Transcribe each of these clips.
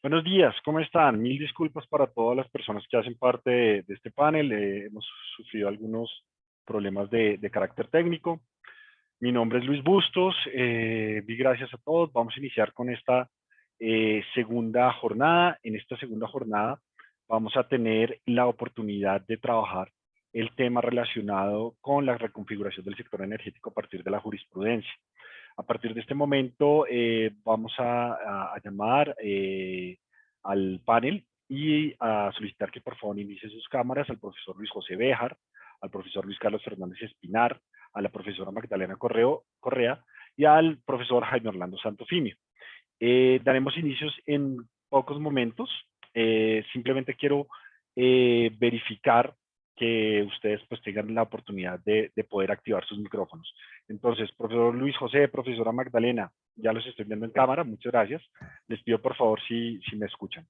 Buenos días, ¿cómo están? Mil disculpas para todas las personas que hacen parte de este panel. Hemos sufrido algunos problemas de carácter técnico. Mi nombre es Luis Bustos. Mil gracias a todos. Vamos a iniciar con esta segunda jornada. En esta segunda jornada vamos a tener la oportunidad de trabajar el tema relacionado con la reconfiguración del sector energético a partir de la jurisprudencia. A partir de este momento vamos a llamar al panel y a solicitar que por favor inicie sus cámaras al profesor Luis José Béjar, al profesor Luis Carlos Fernández Espinar, a la profesora Magdalena Correa y al profesor Jaime Orlando Santofimio. Daremos inicios en pocos momentos. Simplemente quiero verificar que ustedes pues tengan la oportunidad de poder activar sus micrófonos. Entonces, profesor Luis José, profesora Magdalena, ya los estoy viendo en cámara, muchas gracias. Les pido por favor si me escuchan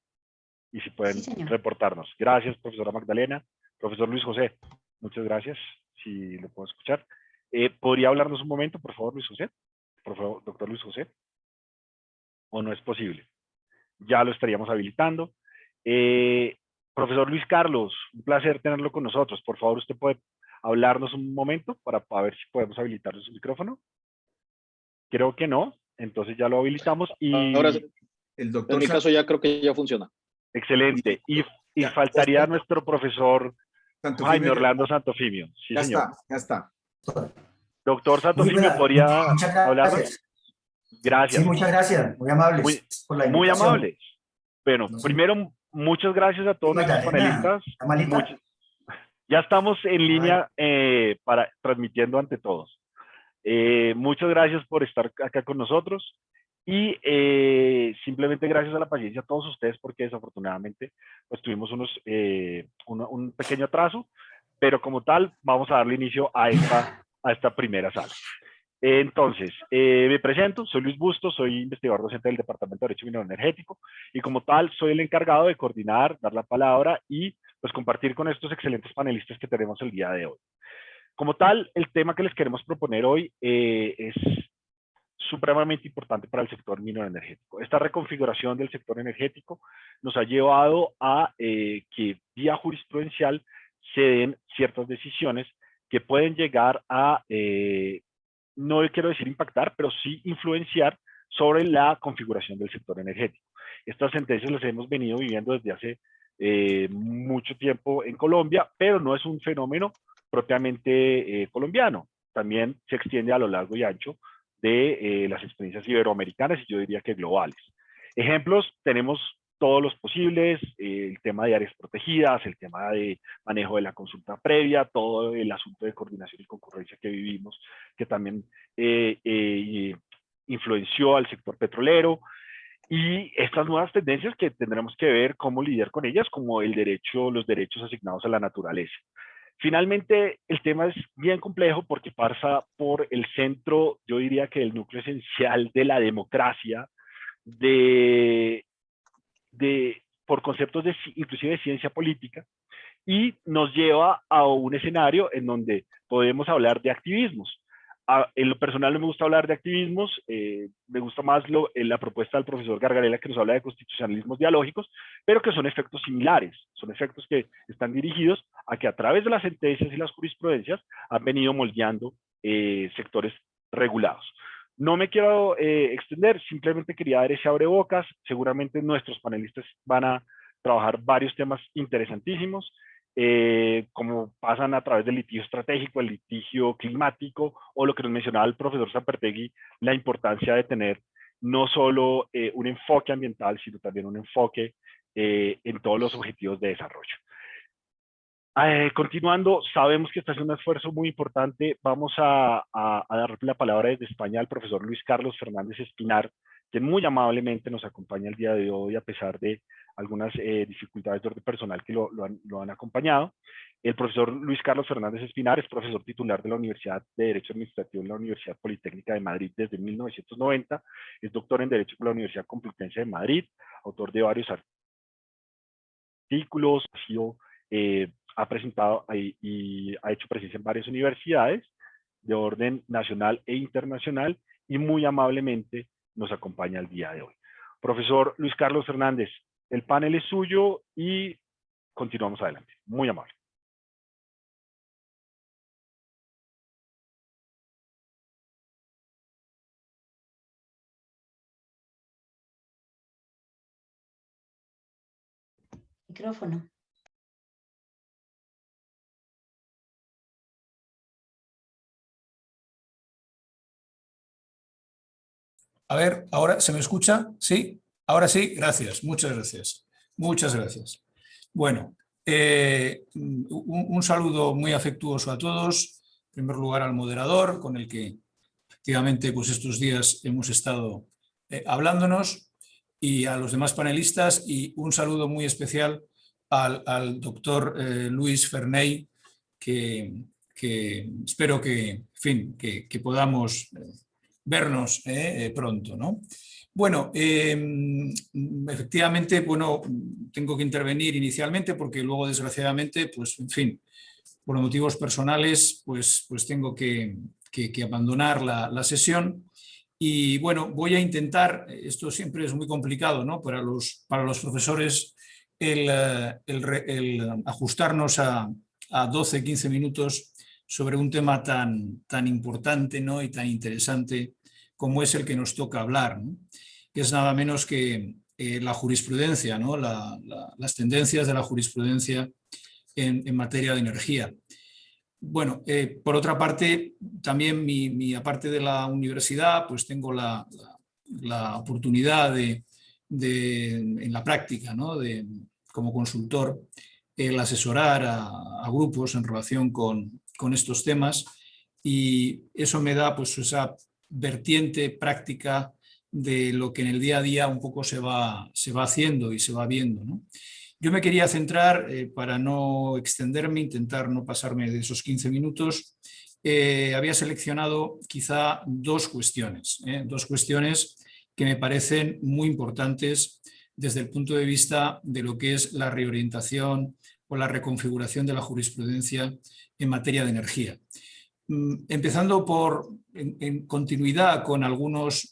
y si Sí, pueden señor. reportarnos. Gracias, profesora Magdalena. Profesor Luis José, muchas gracias, si lo puedo escuchar. ¿Podría hablarnos un momento, por favor, Luis José? Por favor, doctor Luis José. ¿O no es posible? Ya lo estaríamos habilitando. Eh, Profesor Luis Carlos, un placer tenerlo con nosotros. Por favor, usted puede hablarnos un momento para ver si podemos habilitar su micrófono. Creo que no, entonces ya lo habilitamos Ahora, y El en doctor mi caso ya creo que ya funciona. excelente. Y ya faltaría está. nuestro profesor Jaime Santofimio, Orlando Santofimio. Sí, ya señor. está, ya está. Doctor Muy Santofimio, buena, ¿podría muchas hablarnos? gracias. Sí, Gracias. muchas gracias, muy amables Muy, por la muy invitación. amables. Bueno, No sé, primero, muchas gracias a ¿y todos nuestros Magdalena, panelistas. está malita? Ya estamos en Ay, línea transmitiendo ante todos. Muchas gracias por estar acá con nosotros y simplemente gracias a la paciencia a todos ustedes porque desafortunadamente pues tuvimos un pequeño atraso, pero como tal vamos a darle inicio a esta primera sala. Entonces, me presento, soy Luis Bustos, soy investigador docente del Departamento de Derecho Minero Energético y como tal soy el encargado de coordinar, dar la palabra y pues compartir con estos excelentes panelistas que tenemos el día de hoy. Como tal, el tema que les queremos proponer hoy es supremamente importante para el sector minero energético. Esta reconfiguración del sector energético nos ha llevado a que vía jurisprudencial se den ciertas decisiones que pueden llegar a no quiero decir impactar, pero sí influenciar sobre la configuración del sector energético. Estas sentencias las hemos venido viviendo desde hace mucho tiempo en Colombia, pero no es un fenómeno propiamente colombiano. También se extiende a lo largo y ancho de las experiencias iberoamericanas y yo diría que globales. Ejemplos tenemos todos los posibles, el tema de áreas protegidas, el tema de manejo de la consulta previa, todo el asunto de coordinación y concurrencia que vivimos, que también influenció al sector petrolero, y estas nuevas tendencias que tendremos que ver cómo lidiar con ellas, como los derechos asignados a la naturaleza. Finalmente, el tema es bien complejo porque pasa por el centro, yo diría que el núcleo esencial de la democracia, por conceptos inclusive de ciencia política, y nos lleva a un escenario en donde podemos hablar de activismos. En lo personal no me gusta hablar de activismos, me gusta más la propuesta del profesor Gargarella que nos habla de constitucionalismos dialógicos, pero que son efectos similares, son efectos que están dirigidos a que a través de las sentencias y las jurisprudencias han venido moldeando sectores regulados. No me quiero extender, simplemente quería dar ese abrebocas. Seguramente nuestros panelistas van a trabajar varios temas interesantísimos, como pasan a través del litigio estratégico, el litigio climático, o lo que nos mencionaba el profesor Sapertegui, la importancia de tener no solo un enfoque ambiental, sino también un enfoque en todos los objetivos de desarrollo. Continuando, sabemos que este es un esfuerzo muy importante. Vamos a darle la palabra desde España al profesor Luis Carlos Fernández Espinar, quien muy amablemente nos acompaña el día de hoy a pesar de algunas dificultades de orden personal que lo han acompañado. El profesor Luis Carlos Fernández Espinar es profesor titular de la Universidad de Derecho Administrativo en la Universidad Politécnica de Madrid desde 1990. Es doctor en Derecho por la Universidad Complutense de Madrid, autor de varios artículos, ha sido ha presentado y ha hecho presencia en varias universidades de orden nacional e internacional y muy amablemente nos acompaña el día de hoy. Profesor Luis Carlos Hernández, el panel es suyo y continuamos adelante. Muy amable. Micrófono. A ver, ¿ahora se me escucha? ¿Sí? Ahora sí, gracias, muchas gracias. Muchas gracias. Bueno, un saludo muy afectuoso a todos. En primer lugar al moderador, con el que efectivamente pues estos días hemos estado hablándonos, y a los demás panelistas, y un saludo muy especial al doctor Luis Ferney, que espero que, en fin, que podamos vernos pronto, ¿no? Bueno, efectivamente, bueno, tengo que intervenir inicialmente porque luego, desgraciadamente, pues, en fin, por motivos personales, pues tengo que abandonar la sesión. Y bueno, voy a intentar, esto siempre es muy complicado, ¿no? Para los profesores el ajustarnos a 12, 15 minutos sobre un tema tan importante, ¿no? Y tan interesante como es el que nos toca hablar, ¿no? Que es nada menos que la jurisprudencia, ¿no? Las tendencias de la jurisprudencia en materia de energía. Bueno, por otra parte, también aparte de la universidad, pues tengo la oportunidad en la práctica, ¿no? Como consultor, el asesorar a grupos en relación con estos temas, y eso me da pues esa vertiente práctica de lo que en el día a día un poco se va haciendo y se va viendo, ¿no? Yo me quería centrar, para no extenderme, intentar no pasarme de esos 15 minutos, había seleccionado quizá dos cuestiones que me parecen muy importantes desde el punto de vista de lo que es la reorientación o la reconfiguración de la jurisprudencia en materia de energía. Empezando en continuidad con algunos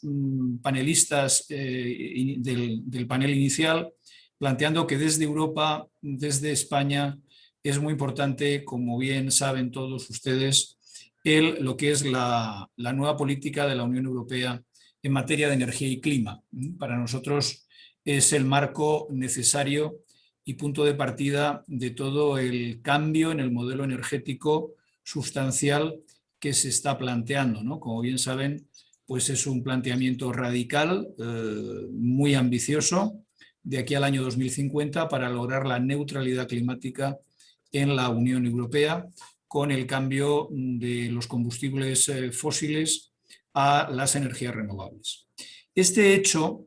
panelistas del panel inicial, planteando que desde Europa, desde España, es muy importante, como bien saben todos ustedes, lo que es la nueva política de la Unión Europea en materia de energía y clima. Para nosotros es el marco necesario y punto de partida de todo el cambio en el modelo energético sustancial que se está planteando, ¿no? Como bien saben, pues es un planteamiento radical, muy ambicioso, de aquí al año 2050 para lograr la neutralidad climática en la Unión Europea, con el cambio de los combustibles fósiles a las energías renovables. Este hecho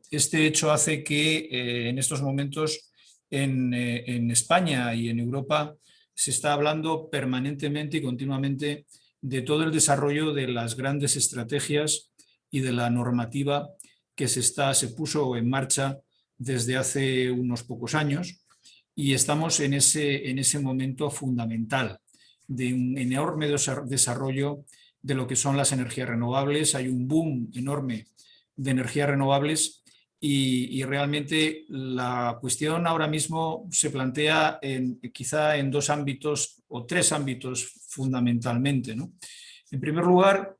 hace que en estos momentos en España y en Europa se está hablando permanentemente y continuamente de todo el desarrollo de las grandes estrategias y de la normativa que se puso en marcha desde hace unos pocos años, y estamos en ese momento fundamental de un enorme desarrollo de lo que son las energías renovables. Hay un boom enorme de energías renovables y realmente la cuestión ahora mismo se plantea quizá en dos ámbitos o tres ámbitos fundamentalmente, ¿no? En primer lugar,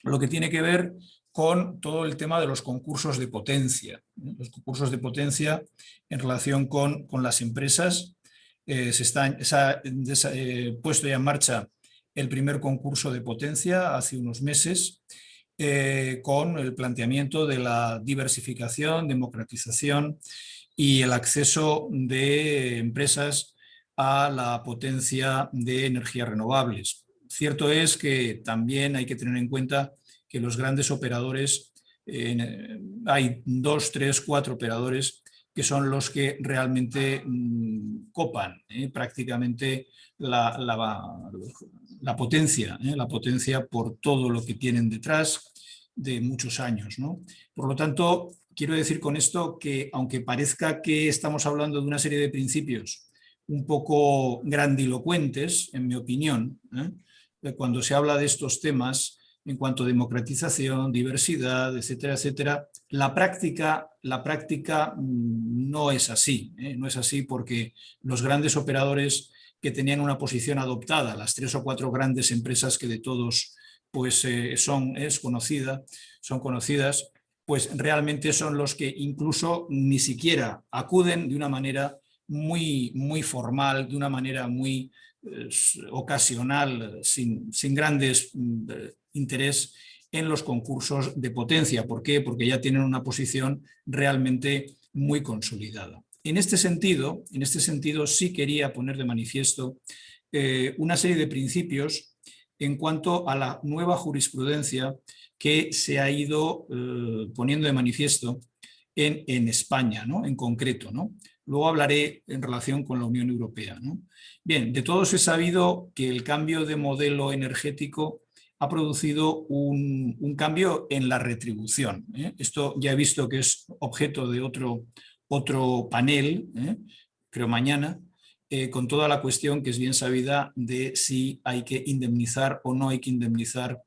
lo que tiene que ver con todo el tema de los concursos de potencia. Los concursos de potencia en relación con las empresas. Se ha puesto ya en marcha el primer concurso de potencia hace unos meses, con el planteamiento de la diversificación, democratización y el acceso de empresas a la potencia de energías renovables. Cierto es que también hay que tener en cuenta que los grandes operadores, hay 2, 3, 4 operadores que son los que realmente copan prácticamente la potencia por todo lo que tienen detrás de muchos años, ¿no? Por lo tanto, quiero decir con esto que, aunque parezca que estamos hablando de una serie de principios un poco grandilocuentes, en mi opinión, cuando se habla de estos temas, en cuanto a democratización, diversidad, etcétera, etcétera. La práctica no es así, no es así porque los grandes operadores que tenían una posición adoptada, las 3 o 4 grandes empresas que de todos pues, son conocidas, pues realmente son los que incluso ni siquiera acuden de una manera muy, muy formal, de una manera muy ocasional, sin grandes interés en los concursos de potencia. ¿Por qué? Porque ya tienen una posición realmente muy consolidada. En este sentido sí quería poner de manifiesto una serie de principios en cuanto a la nueva jurisprudencia que se ha ido poniendo de manifiesto en España, ¿no? En concreto, ¿no? Luego hablaré en relación con la Unión Europea, ¿no? Bien, de todos he sabido que el cambio de modelo energético ha producido un cambio en la retribución. Esto ya he visto que es objeto de otro panel, creo mañana, con toda la cuestión que es bien sabida de si hay que indemnizar o no hay que indemnizar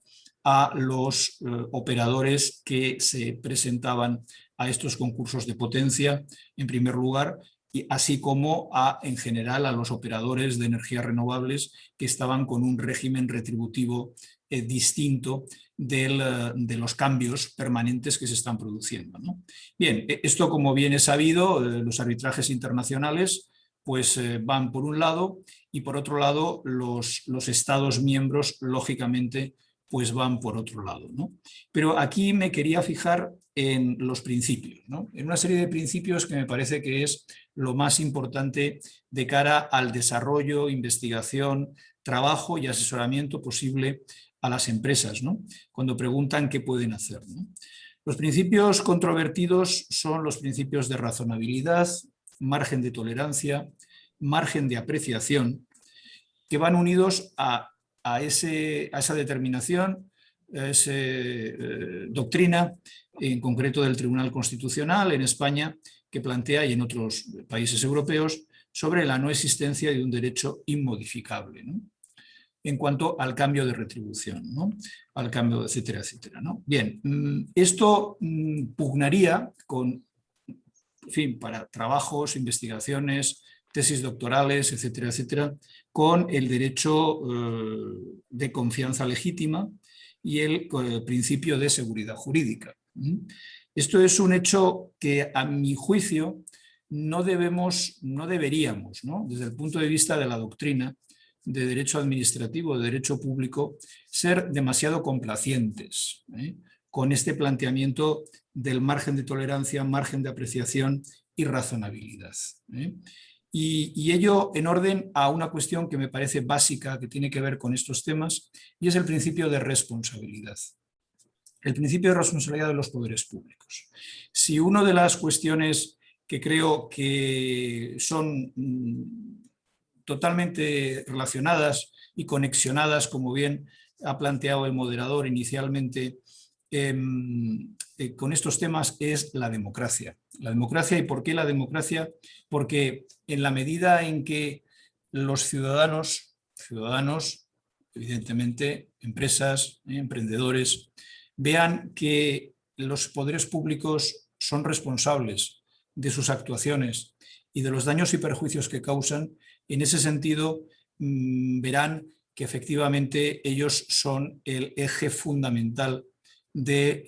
a los operadores que se presentaban a estos concursos de potencia, en primer lugar, y así como en general a los operadores de energías renovables que estaban con un régimen retributivo distinto de los cambios permanentes que se están produciendo, ¿no? Bien, esto como bien es sabido, los arbitrajes internacionales pues van por un lado y por otro lado los Estados miembros lógicamente pues van por otro lado, ¿no? Pero aquí me quería fijar en los principios, ¿no? En una serie de principios que me parece que es lo más importante de cara al desarrollo, investigación, trabajo y asesoramiento posible a las empresas, ¿no? Cuando preguntan qué pueden hacer, ¿no? Los principios controvertidos son los principios de razonabilidad, margen de tolerancia, margen de apreciación, que van unidos a esa determinación, a esa doctrina, en concreto del Tribunal Constitucional en España, que plantea, y en otros países europeos, sobre la no existencia de un derecho inmodificable, ¿no? En cuanto al cambio de retribución, ¿no? Al cambio, etcétera, etcétera, ¿no? Bien, esto pugnaría con, en fin, para trabajos, investigaciones, tesis doctorales, etcétera, etcétera, con el derecho de confianza legítima y el principio de seguridad jurídica. Esto es un hecho que, a mi juicio, no deberíamos, ¿no? Desde el punto de vista de la doctrina de derecho administrativo, de derecho público, ser demasiado complacientes con este planteamiento del margen de tolerancia, margen de apreciación y razonabilidad. Y ello en orden a una cuestión que me parece básica, que tiene que ver con estos temas, y es el principio de responsabilidad. El principio de responsabilidad de los poderes públicos. Si una de las cuestiones que creo que son totalmente relacionadas y conexionadas, como bien ha planteado el moderador inicialmente, con estos temas es la democracia. La democracia, ¿y por qué la democracia? Porque en la medida en que los ciudadanos, evidentemente empresas, emprendedores, vean que los poderes públicos son responsables de sus actuaciones y de los daños y perjuicios que causan, en ese sentido verán que efectivamente ellos son el eje fundamental de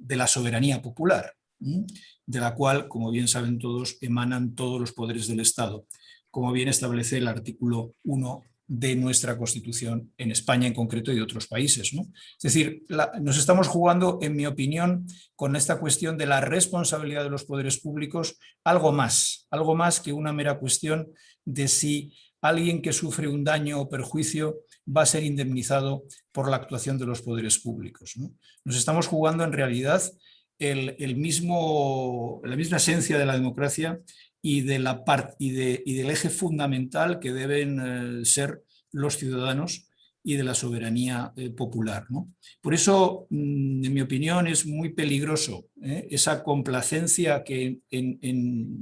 la soberanía popular, de la cual, como bien saben todos, emanan todos los poderes del Estado, como bien establece el artículo 1 de nuestra Constitución en España en concreto y de otros países, ¿no? Es decir, nos estamos jugando, en mi opinión, con esta cuestión de la responsabilidad de los poderes públicos, algo más que una mera cuestión de si alguien que sufre un daño o perjuicio va a ser indemnizado por la actuación de los poderes públicos, ¿no? Nos estamos jugando en realidad la misma esencia de la democracia y del eje fundamental que deben ser los ciudadanos y de la soberanía popular, ¿no? Por eso, en mi opinión, es muy peligroso esa complacencia que en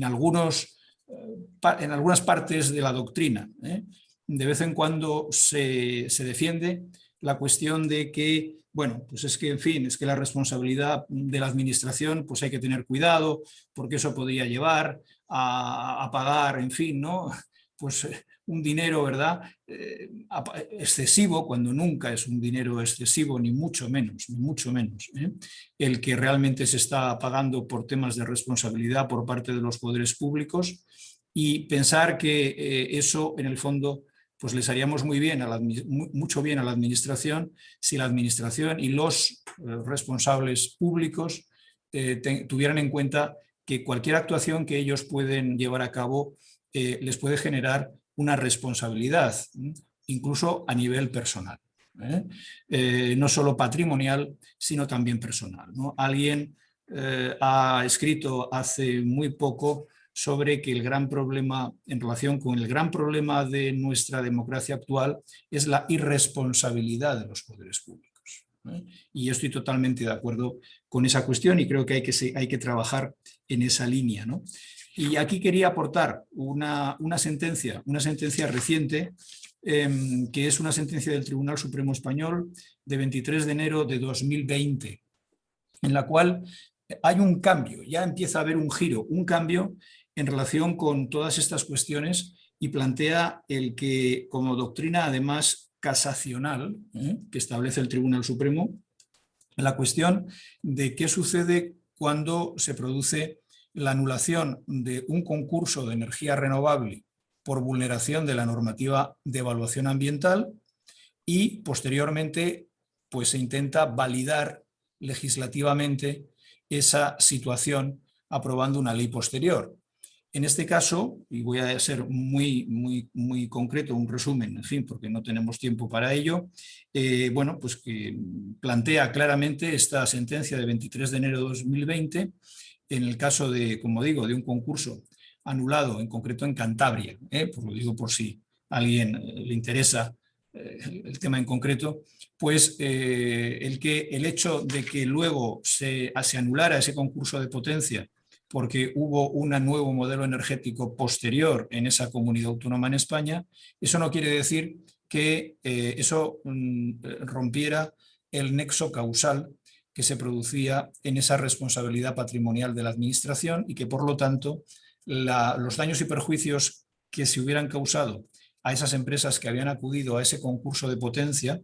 algunas partes de la doctrina de vez en cuando se defiende la cuestión de que, bueno, pues es que, en fin, es que la responsabilidad de la administración, pues hay que tener cuidado, porque eso podría llevar a pagar, en fin, ¿no? Pues un dinero, ¿verdad? Excesivo, cuando nunca es un dinero excesivo, ni mucho menos, el que realmente se está pagando por temas de responsabilidad por parte de los poderes públicos, y pensar que eso, en el fondo, pues les haríamos muy bien mucho bien a la administración si la administración y los responsables públicos tuvieran en cuenta que cualquier actuación que ellos pueden llevar a cabo les puede generar una responsabilidad, incluso a nivel personal. No solo patrimonial, sino también personal, ¿no? Alguien ha escrito hace muy poco sobre que el gran problema, en relación con el gran problema de nuestra democracia actual, es la irresponsabilidad de los poderes públicos. Y yo estoy totalmente de acuerdo con esa cuestión y creo que hay que trabajar en esa línea, ¿no? Y aquí quería aportar una sentencia reciente, que es una sentencia del Tribunal Supremo Español de 23 de enero de 2020, en la cual hay un cambio, ya empieza a haber un giro, un cambio en relación con todas estas cuestiones, y plantea el que, como doctrina además casacional, que establece el Tribunal Supremo, la cuestión de qué sucede cuando se produce la anulación de un concurso de energía renovable por vulneración de la normativa de evaluación ambiental y posteriormente pues se intenta validar legislativamente esa situación aprobando una ley posterior. En este caso, y voy a ser muy concreto, un resumen, en fin, porque no tenemos tiempo para ello, bueno, pues que plantea claramente esta sentencia de 23 de enero de 2020, en el caso de, como digo, de un concurso anulado, en concreto en Cantabria, pues lo digo por si a alguien le interesa el tema en concreto, pues el hecho de que luego se anulara ese concurso de potencia porque hubo un nuevo modelo energético posterior en esa comunidad autónoma en España, eso no quiere decir que eso rompiera el nexo causal que se producía en esa responsabilidad patrimonial de la administración y que, por lo tanto, los daños y perjuicios que se hubieran causado a esas empresas que habían acudido a ese concurso de potencia,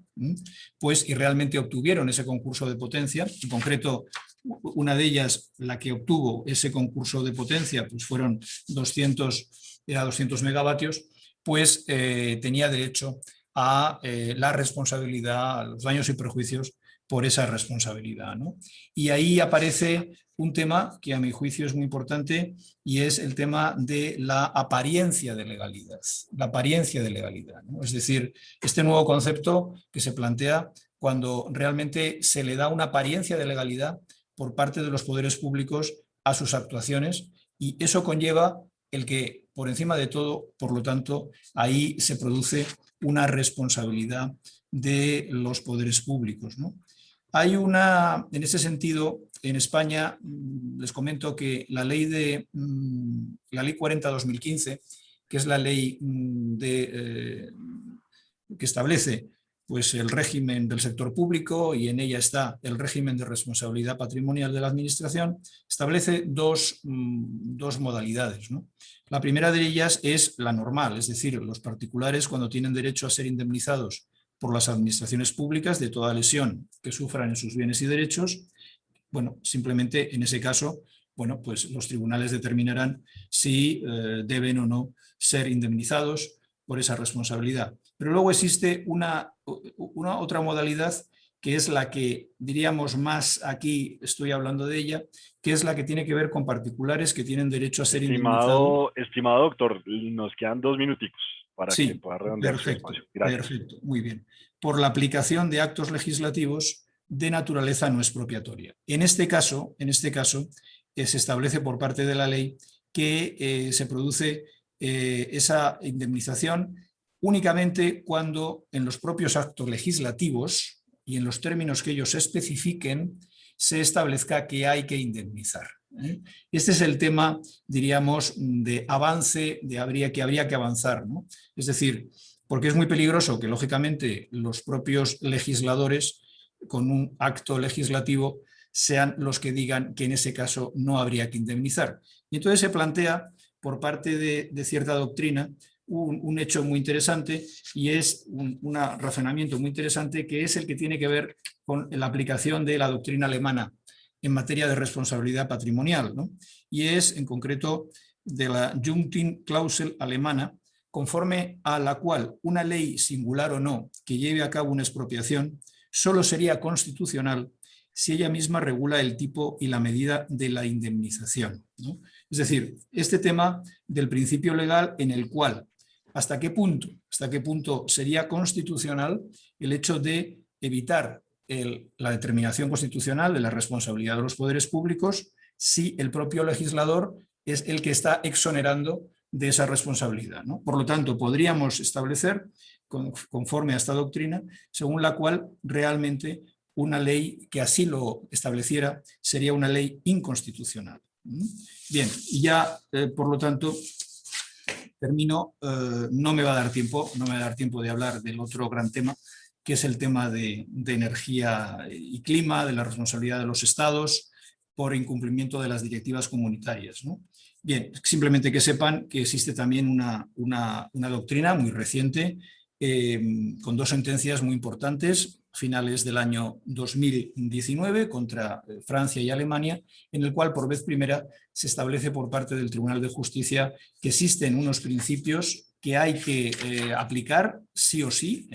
pues y realmente obtuvieron ese concurso de potencia, en concreto una de ellas, la que obtuvo ese concurso de potencia, pues fueron 200 megavatios, pues tenía derecho a la responsabilidad, a los daños y perjuicios por esa responsabilidad, ¿no? Y ahí aparece un tema que a mi juicio es muy importante y es el tema de la apariencia de legalidad. La apariencia de legalidad, ¿no? Es decir, este nuevo concepto que se plantea cuando realmente se le da una apariencia de legalidad por parte de los poderes públicos a sus actuaciones, y eso conlleva el que, por encima de todo, por lo tanto, ahí se produce una responsabilidad de los poderes públicos, ¿no? Hay en ese sentido, en España, les comento que la ley 40/2015, que es la ley que establece pues, el régimen del sector público, y en ella está el régimen de responsabilidad patrimonial de la administración, establece dos modalidades, ¿no? La primera de ellas es la normal, es decir, los particulares, cuando tienen derecho a ser indemnizados por las administraciones públicas de toda lesión que sufran en sus bienes y derechos, bueno, simplemente en ese caso, bueno, pues los tribunales determinarán si deben o no ser indemnizados por esa responsabilidad. Pero luego existe una otra modalidad, que es la que diríamos más, aquí estoy hablando de ella, que es la que tiene que ver con particulares que tienen derecho a ser indemnizados. Estimado doctor, nos quedan 2 minuticos para que Sí, pueda redondear su perfecto, espacio. Gracias. perfecto, muy bien. Por la aplicación de actos legislativos de naturaleza no expropiatoria. En este caso se establece por parte de la ley que se produce esa indemnización únicamente cuando en los propios actos legislativos y en los términos que ellos especifiquen se establezca que hay que indemnizar. Este es el tema, diríamos, de avance, que habría que avanzar, ¿no? Es decir, porque es muy peligroso que, lógicamente, los propios legisladores, con un acto legislativo, sean los que digan que en ese caso no habría que indemnizar. Y entonces se plantea por parte de cierta doctrina un hecho muy interesante, y es un razonamiento muy interesante, que es el que tiene que ver con la aplicación de la doctrina alemana en materia de responsabilidad patrimonial, ¿no? Y es en concreto de la Jungting-Klausel alemana, conforme a la cual una ley, singular o no, que lleve a cabo una expropiación, solo sería constitucional si ella misma regula el tipo y la medida de la indemnización, ¿no? Es decir, este tema del principio legal en el cual hasta qué punto sería constitucional el hecho de evitar la determinación constitucional de la responsabilidad de los poderes públicos si el propio legislador es el que está exonerando de esa responsabilidad, ¿no? Por lo tanto, podríamos establecer, conforme a esta doctrina, según la cual realmente una ley que así lo estableciera sería una ley inconstitucional. Bien, y ya, por lo tanto, termino. No me va a dar tiempo de hablar del otro gran tema, que es el tema de energía y clima, de la responsabilidad de los estados por incumplimiento de las directivas comunitarias, ¿no? Bien, simplemente que sepan que existe también una doctrina muy reciente, con dos sentencias muy importantes, finales del año 2019, contra Francia y Alemania, en el cual por vez primera se establece por parte del Tribunal de Justicia que existen unos principios que hay que aplicar sí o sí.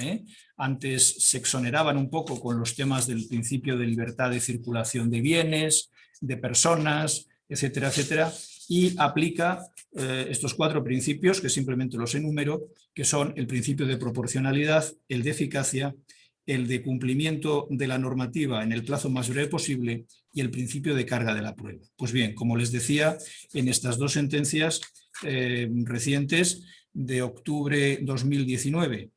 Antes se exoneraban un poco con los temas del principio de libertad de circulación de bienes, de personas, etcétera, etcétera, y aplica estos cuatro principios, que simplemente los enumero, que son el principio de proporcionalidad, el de eficacia, el de cumplimiento de la normativa en el plazo más breve posible y el principio de carga de la prueba. Pues bien, como les decía, en estas dos sentencias recientes de octubre 2019,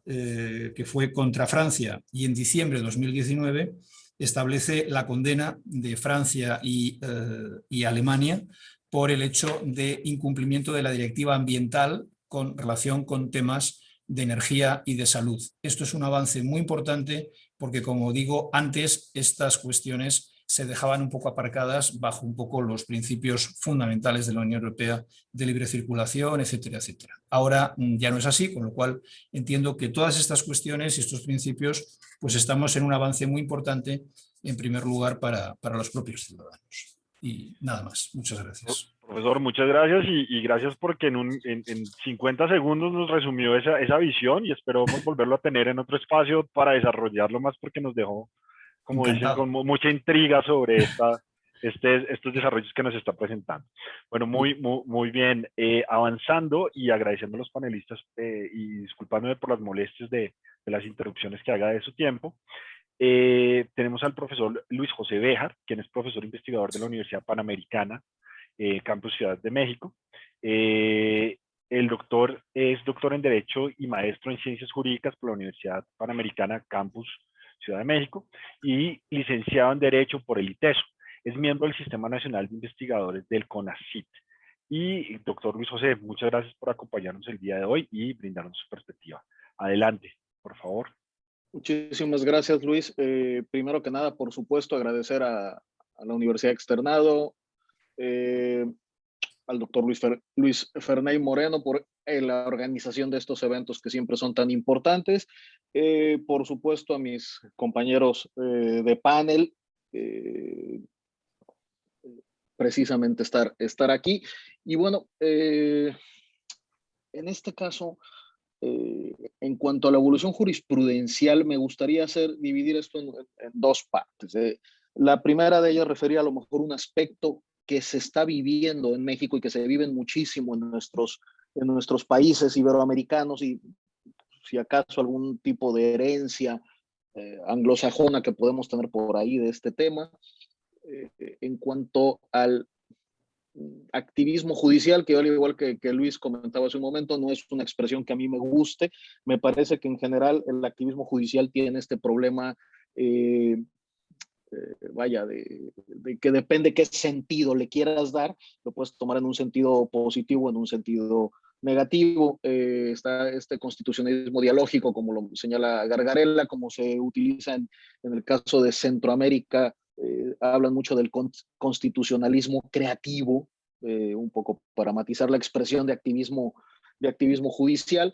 que fue contra Francia, y en diciembre de 2019, establece la condena de Francia y Alemania por el hecho de incumplimiento de la directiva ambiental con relación con temas de energía y de salud. Esto es un avance muy importante porque, como digo, antes estas cuestiones se dejaban un poco aparcadas bajo un poco los principios fundamentales de la Unión Europea de libre circulación, etcétera, etcétera. Ahora ya no es así, con lo cual entiendo que todas estas cuestiones y estos principios, pues estamos en un avance muy importante, en primer lugar, para los propios ciudadanos. Y nada más. Muchas gracias. Profesor, muchas gracias y gracias porque en 50 segundos nos resumió esa visión y esperamos volverlo a tener en otro espacio para desarrollarlo más porque nos dejó, como dicen, con Encantado. mucha intriga sobre estos desarrollos que nos está presentando. Bueno, muy bien. Avanzando y agradeciendo a los panelistas y disculpándome por las molestias de las interrupciones que haga de su tiempo. Tenemos al profesor Luis José Béjar, quien es profesor investigador de la Universidad Panamericana, Campus Ciudad de México. El doctor es doctor en Derecho y maestro en Ciencias Jurídicas por la Universidad Panamericana, Campus Ciudad de México, y licenciado en Derecho por el ITESO. Es miembro del Sistema Nacional de Investigadores del CONACYT. Y doctor Luis José, muchas gracias por acompañarnos el día de hoy y brindarnos su perspectiva. Adelante, por favor. Muchísimas gracias, Luis. Primero que nada, por supuesto, agradecer a la Universidad Externado, al doctor Luis Ferney Moreno por la organización de estos eventos que siempre son tan importantes. Por supuesto, a mis compañeros de panel, precisamente estar aquí. Y bueno, en este caso, en cuanto a la evolución jurisprudencial, me gustaría dividir esto en dos partes. La primera de ellas refería a lo mejor un aspecto que se está viviendo en México y que se vive muchísimo en nuestros países iberoamericanos, y si acaso algún tipo de herencia anglosajona que podemos tener por ahí de este tema, en cuanto al activismo judicial, que al igual que Luis comentaba hace un momento, no es una expresión que a mí me guste. Me parece que en general el activismo judicial tiene este problema, vaya, de que depende qué sentido le quieras dar, lo puedes tomar en un sentido positivo, en un sentido negativo. Está este constitucionalismo dialógico, como lo señala Gargarella, como se utiliza en el caso de Centroamérica. Hablan mucho del constitucionalismo creativo, un poco para matizar la expresión de activismo judicial.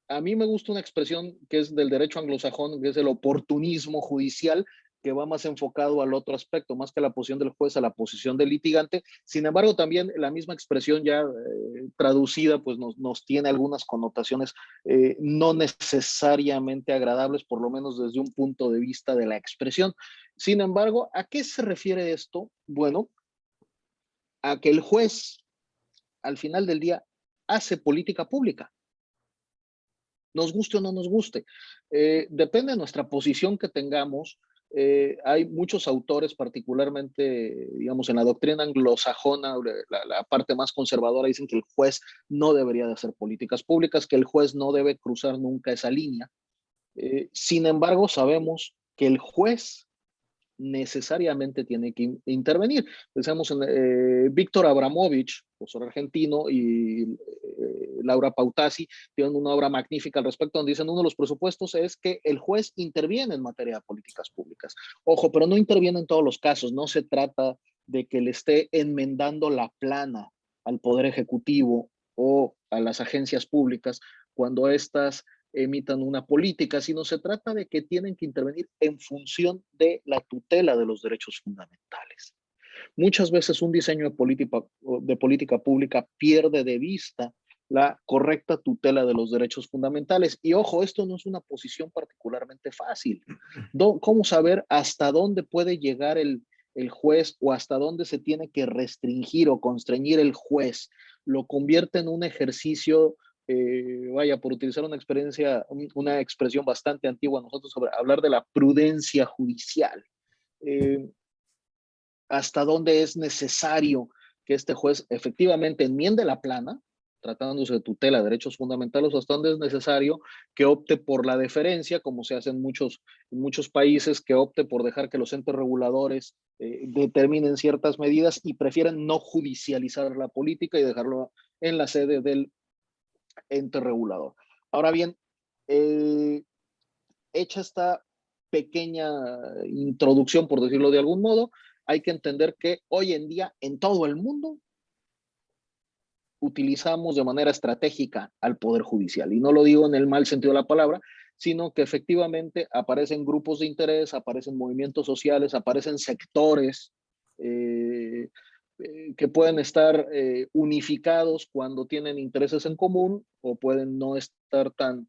A mí me gusta una expresión que es del derecho anglosajón, que es el oportunismo judicial, que va más enfocado al otro aspecto, más que a la posición del juez, a la posición del litigante. Sin embargo, también la misma expresión ya traducida, pues nos tiene algunas connotaciones no necesariamente agradables, por lo menos desde un punto de vista de la expresión. Sin embargo, ¿a qué se refiere esto? Bueno, a que el juez, al final del día, hace política pública. Nos guste o no nos guste. Depende de nuestra posición que tengamos. Hay muchos autores, particularmente, digamos, en la doctrina anglosajona, la parte más conservadora, dicen que el juez no debería de hacer políticas públicas, que el juez no debe cruzar nunca esa línea. Sin embargo, sabemos que el juez necesariamente tiene que intervenir. Pensamos en Víctor Abramovich, profesor argentino, y Laura Pautasi tienen una obra magnífica al respecto, donde dicen uno de los presupuestos es que el juez interviene en materia de políticas públicas. Ojo, pero no interviene en todos los casos. No se trata de que le esté enmendando la plana al Poder Ejecutivo o a las agencias públicas cuando éstas emitan una política, sino se trata de que tienen que intervenir en función de la tutela de los derechos fundamentales. Muchas veces un diseño de política pública pierde de vista la correcta tutela de los derechos fundamentales. Y ojo, esto no es una posición particularmente fácil. ¿Cómo saber hasta dónde puede llegar el juez o hasta dónde se tiene que restringir o constreñir el juez? Lo convierte en un ejercicio vaya, por utilizar una expresión bastante antigua nosotros sobre hablar de la prudencia judicial. Hasta dónde es necesario que este juez efectivamente enmiende la plana, tratándose de tutela de derechos fundamentales, hasta dónde es necesario que opte por la deferencia, como se hace en muchos países, que opte por dejar que los entes reguladores determinen ciertas medidas y prefieren no judicializar la política y dejarlo en la sede del ente regulador. Ahora bien, hecha esta pequeña introducción, por decirlo de algún modo, hay que entender que hoy en día en todo el mundo utilizamos de manera estratégica al Poder Judicial. Y no lo digo en el mal sentido de la palabra, sino que efectivamente aparecen grupos de interés, aparecen movimientos sociales, aparecen sectores que pueden estar unificados cuando tienen intereses en común o pueden no estar tan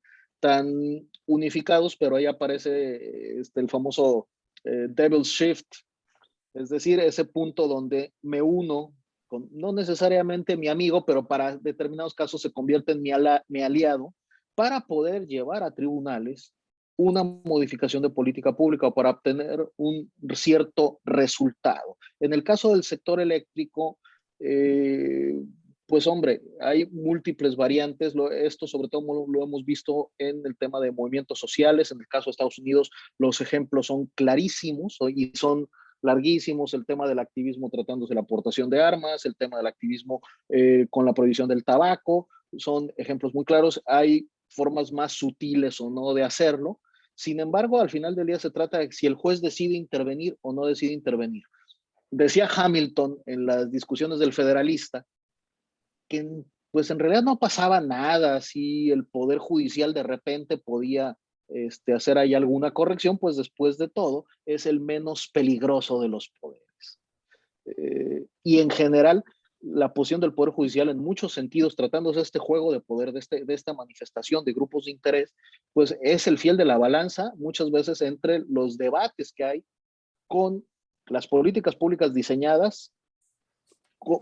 unificados, pero ahí aparece el famoso Devil's Shift, es decir, ese punto donde me uno con, no necesariamente mi amigo, pero para determinados casos se convierte en mi aliado, para poder llevar a tribunales una modificación de política pública o para obtener un cierto resultado. En el caso del sector eléctrico, pues hombre, hay múltiples variantes. Esto sobre todo lo hemos visto en el tema de movimientos sociales. En el caso de Estados Unidos, los ejemplos son clarísimos y son larguísimos, el tema del activismo tratándose de la aportación de armas, el tema del activismo con la prohibición del tabaco, son ejemplos muy claros. Hay formas más sutiles o no de hacerlo. Sin embargo, al final del día se trata de si el juez decide intervenir o no decide intervenir. Decía Hamilton en las discusiones del Federalista que pues en realidad no pasaba nada si el Poder Judicial de repente podía hacer ahí alguna corrección, pues después de todo es el menos peligroso de los poderes. Y en general, la posición del Poder Judicial en muchos sentidos, tratándose de este juego de poder, de esta manifestación de grupos de interés, pues es el fiel de la balanza muchas veces entre los debates que hay con las políticas públicas diseñadas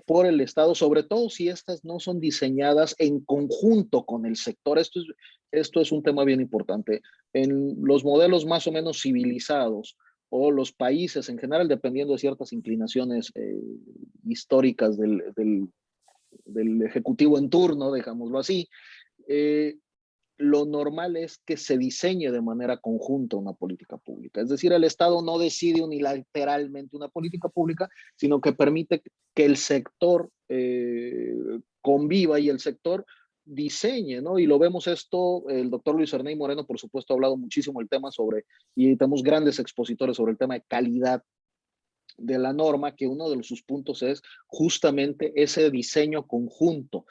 por el Estado, sobre todo si estas no son diseñadas en conjunto con el sector. Esto es un tema bien importante. En los modelos más o menos civilizados o los países en general, dependiendo de ciertas inclinaciones históricas del ejecutivo en turno, dejámoslo así, lo normal es que se diseñe de manera conjunta una política pública. Es decir, el Estado no decide unilateralmente una política pública, sino que permite que el sector conviva y el sector diseñe, ¿no? Y lo vemos esto, el doctor Luis Ernei Moreno, por supuesto, ha hablado muchísimo el tema sobre, y tenemos grandes expositores sobre el tema de calidad de la norma, que uno de sus puntos es justamente ese diseño conjunto.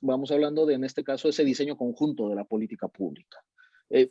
Vamos hablando de, en este caso, ese diseño conjunto de la política pública.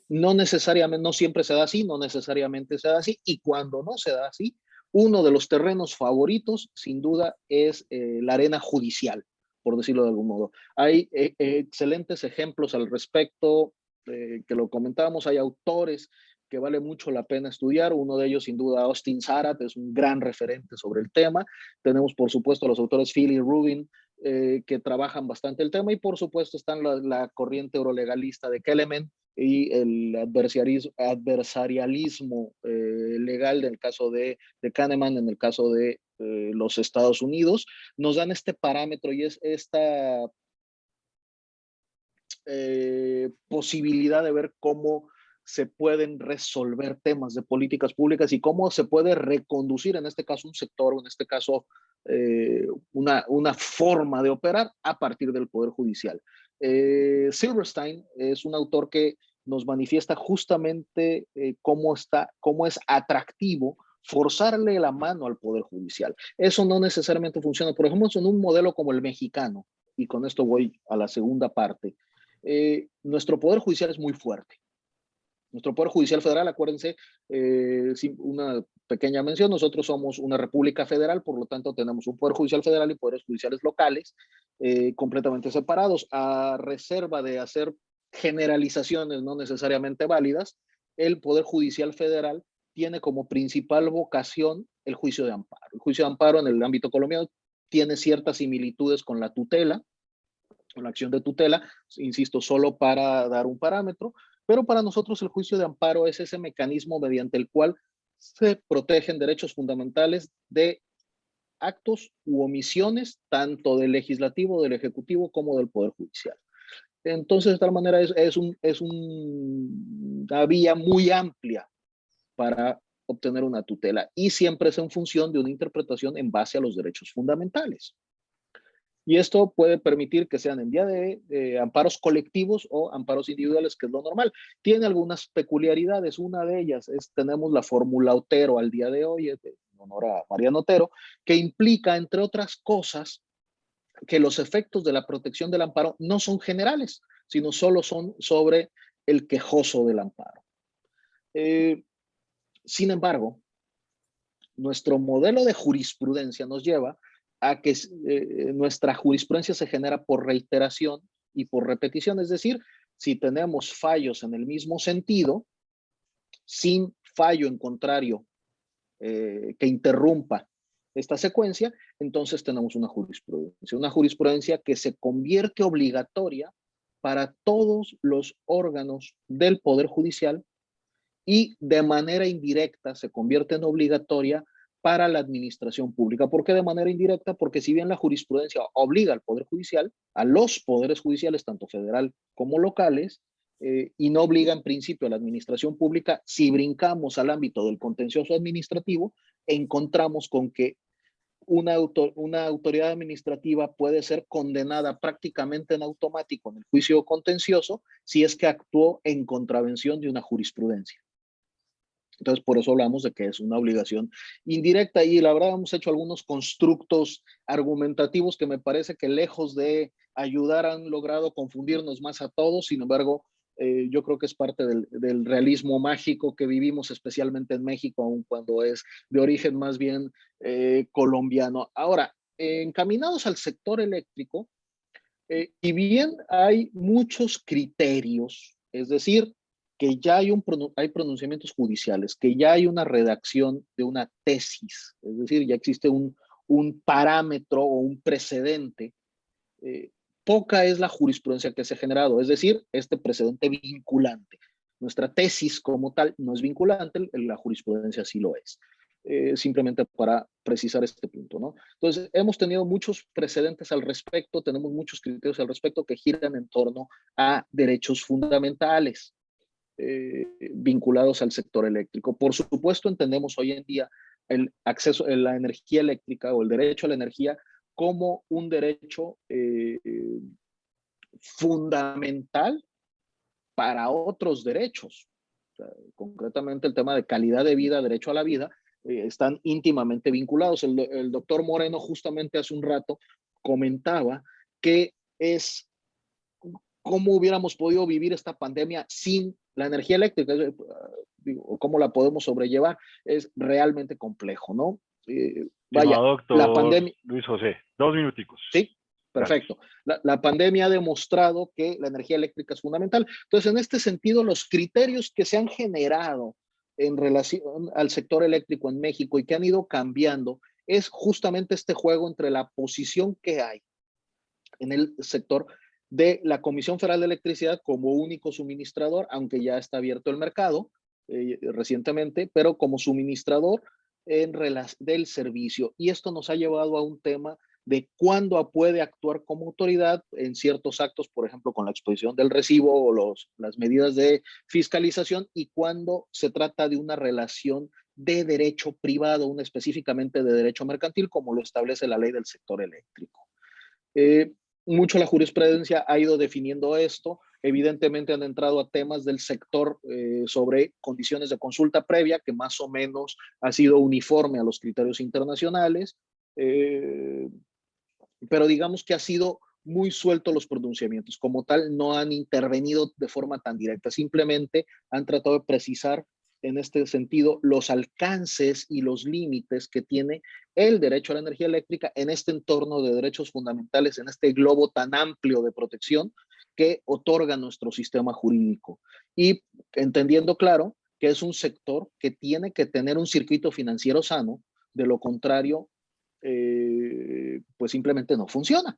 No necesariamente, no siempre se da así, no necesariamente se da así, y cuando no se da así, uno de los terrenos favoritos, sin duda, es la arena judicial, por decirlo de algún modo. Hay excelentes ejemplos al respecto, que lo comentábamos, hay autores que vale mucho la pena estudiar. Uno de ellos, sin duda, Austin Zarat, es un gran referente sobre el tema. Tenemos, por supuesto, a los autores Phil y Rubin, que trabajan bastante el tema, y por supuesto están la corriente eurolegalista de Kelemen y el adversarialismo legal del caso de Kahneman en el caso de los Estados Unidos. Nos dan este parámetro y es esta posibilidad de ver cómo se pueden resolver temas de políticas públicas y cómo se puede reconducir, en este caso, un sector, o en este caso, una forma de operar a partir del Poder Judicial. Silverstein es un autor que nos manifiesta justamente cómo es atractivo forzarle la mano al Poder Judicial. Eso no necesariamente funciona. Por ejemplo, en un modelo como el mexicano, y con esto voy a la segunda parte, nuestro Poder Judicial es muy fuerte. Nuestro Poder Judicial Federal, acuérdense, una pequeña mención, nosotros somos una república federal, por lo tanto tenemos un Poder Judicial Federal y poderes judiciales locales completamente separados, a reserva de hacer generalizaciones no necesariamente válidas. El Poder Judicial Federal tiene como principal vocación el juicio de amparo. El juicio de amparo en el ámbito colombiano tiene ciertas similitudes con la tutela, con la acción de tutela, insisto, solo para dar un parámetro, pero para nosotros el juicio de amparo es ese mecanismo mediante el cual se protegen derechos fundamentales de actos u omisiones, tanto del legislativo, del ejecutivo, como del Poder Judicial. Entonces, de tal manera, es una vía muy amplia para obtener una tutela, y siempre es en función de una interpretación en base a los derechos fundamentales. Y esto puede permitir que sean en vía de amparos colectivos o amparos individuales, que es lo normal. Tiene algunas peculiaridades. Una de ellas es, tenemos la fórmula Otero al día de hoy, en honor a Mariano Otero, que implica, entre otras cosas, que los efectos de la protección del amparo no son generales, sino solo son sobre el quejoso del amparo. Sin embargo, nuestro modelo de jurisprudencia nos lleva a que nuestra jurisprudencia se genera por reiteración y por repetición. Es decir, si tenemos fallos en el mismo sentido, sin fallo en contrario que interrumpa esta secuencia, entonces tenemos una jurisprudencia que se convierte obligatoria para todos los órganos del Poder Judicial, y de manera indirecta se convierte en obligatoria para la administración pública. ¿Por qué de manera indirecta? Porque si bien la jurisprudencia obliga al Poder Judicial, a los poderes judiciales, tanto federal como locales, y no obliga en principio a la administración pública, si brincamos al ámbito del contencioso administrativo, encontramos con que una autoridad administrativa puede ser condenada prácticamente en automático en el juicio contencioso si es que actuó en contravención de una jurisprudencia. Entonces, por eso hablamos de que es una obligación indirecta, y la verdad hemos hecho algunos constructos argumentativos que me parece que, lejos de ayudar, han logrado confundirnos más a todos. Sin embargo, yo creo que es parte del realismo mágico que vivimos, especialmente en México, aun cuando es de origen más bien colombiano. Ahora, encaminados al sector eléctrico, y bien hay muchos criterios, es decir, que ya hay pronunciamientos judiciales, que ya hay una redacción de una tesis, es decir, ya existe un parámetro o un precedente. Poca es la jurisprudencia que se ha generado, es decir, este precedente vinculante. Nuestra tesis como tal no es vinculante, la jurisprudencia sí lo es. simplemente para precisar este punto, ¿no? Entonces, hemos tenido muchos precedentes al respecto, tenemos muchos criterios al respecto que giran en torno a derechos fundamentales vinculados al sector eléctrico. Por supuesto, entendemos hoy en día el acceso a la energía eléctrica o el derecho a la energía como un derecho fundamental para otros derechos. O sea, concretamente el tema de calidad de vida, derecho a la vida, están íntimamente vinculados. El doctor Moreno justamente hace un rato comentaba que es cómo hubiéramos podido vivir esta pandemia sin la energía eléctrica, cómo la podemos sobrellevar, es realmente complejo, ¿no? Vaya, doctor la pandemia... Luis José, 2 minuticos. Sí, perfecto. La pandemia ha demostrado que la energía eléctrica es fundamental. Entonces, en este sentido, los criterios que se han generado en relación al sector eléctrico en México y que han ido cambiando es justamente este juego entre la posición que hay en el sector de la Comisión Federal de Electricidad como único suministrador, aunque ya está abierto el mercado recientemente, pero como suministrador del servicio. Y esto nos ha llevado a un tema de cuándo puede actuar como autoridad en ciertos actos, por ejemplo, con la exposición del recibo o las medidas de fiscalización, y cuándo se trata de una relación de derecho privado, específicamente de derecho mercantil, como lo establece la ley del sector eléctrico. Mucho la jurisprudencia ha ido definiendo esto. Evidentemente han entrado a temas del sector sobre condiciones de consulta previa, que más o menos ha sido uniforme a los criterios internacionales, pero digamos que ha sido muy suelto los pronunciamientos. Como tal, no han intervenido de forma tan directa, simplemente han tratado de precisar en este sentido los alcances y los límites que tiene el derecho a la energía eléctrica en este entorno de derechos fundamentales, en este globo tan amplio de protección que otorga nuestro sistema jurídico. Y entendiendo claro que es un sector que tiene que tener un circuito financiero sano, de lo contrario, pues simplemente no funciona.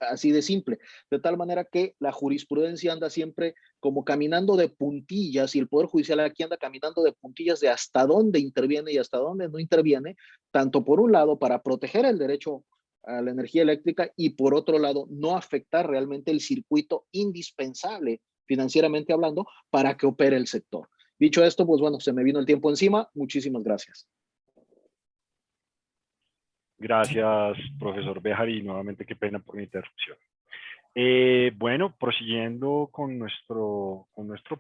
Así de simple, de tal manera que la jurisprudencia anda siempre como caminando de puntillas y el Poder Judicial aquí anda caminando de puntillas de hasta dónde interviene y hasta dónde no interviene, tanto por un lado para proteger el derecho a la energía eléctrica y por otro lado no afectar realmente el circuito indispensable financieramente hablando para que opere el sector. Dicho esto, pues bueno, se me vino el tiempo encima. Muchísimas gracias. Gracias, profesor Béjar, y nuevamente qué pena por la interrupción. Bueno, prosiguiendo con nuestro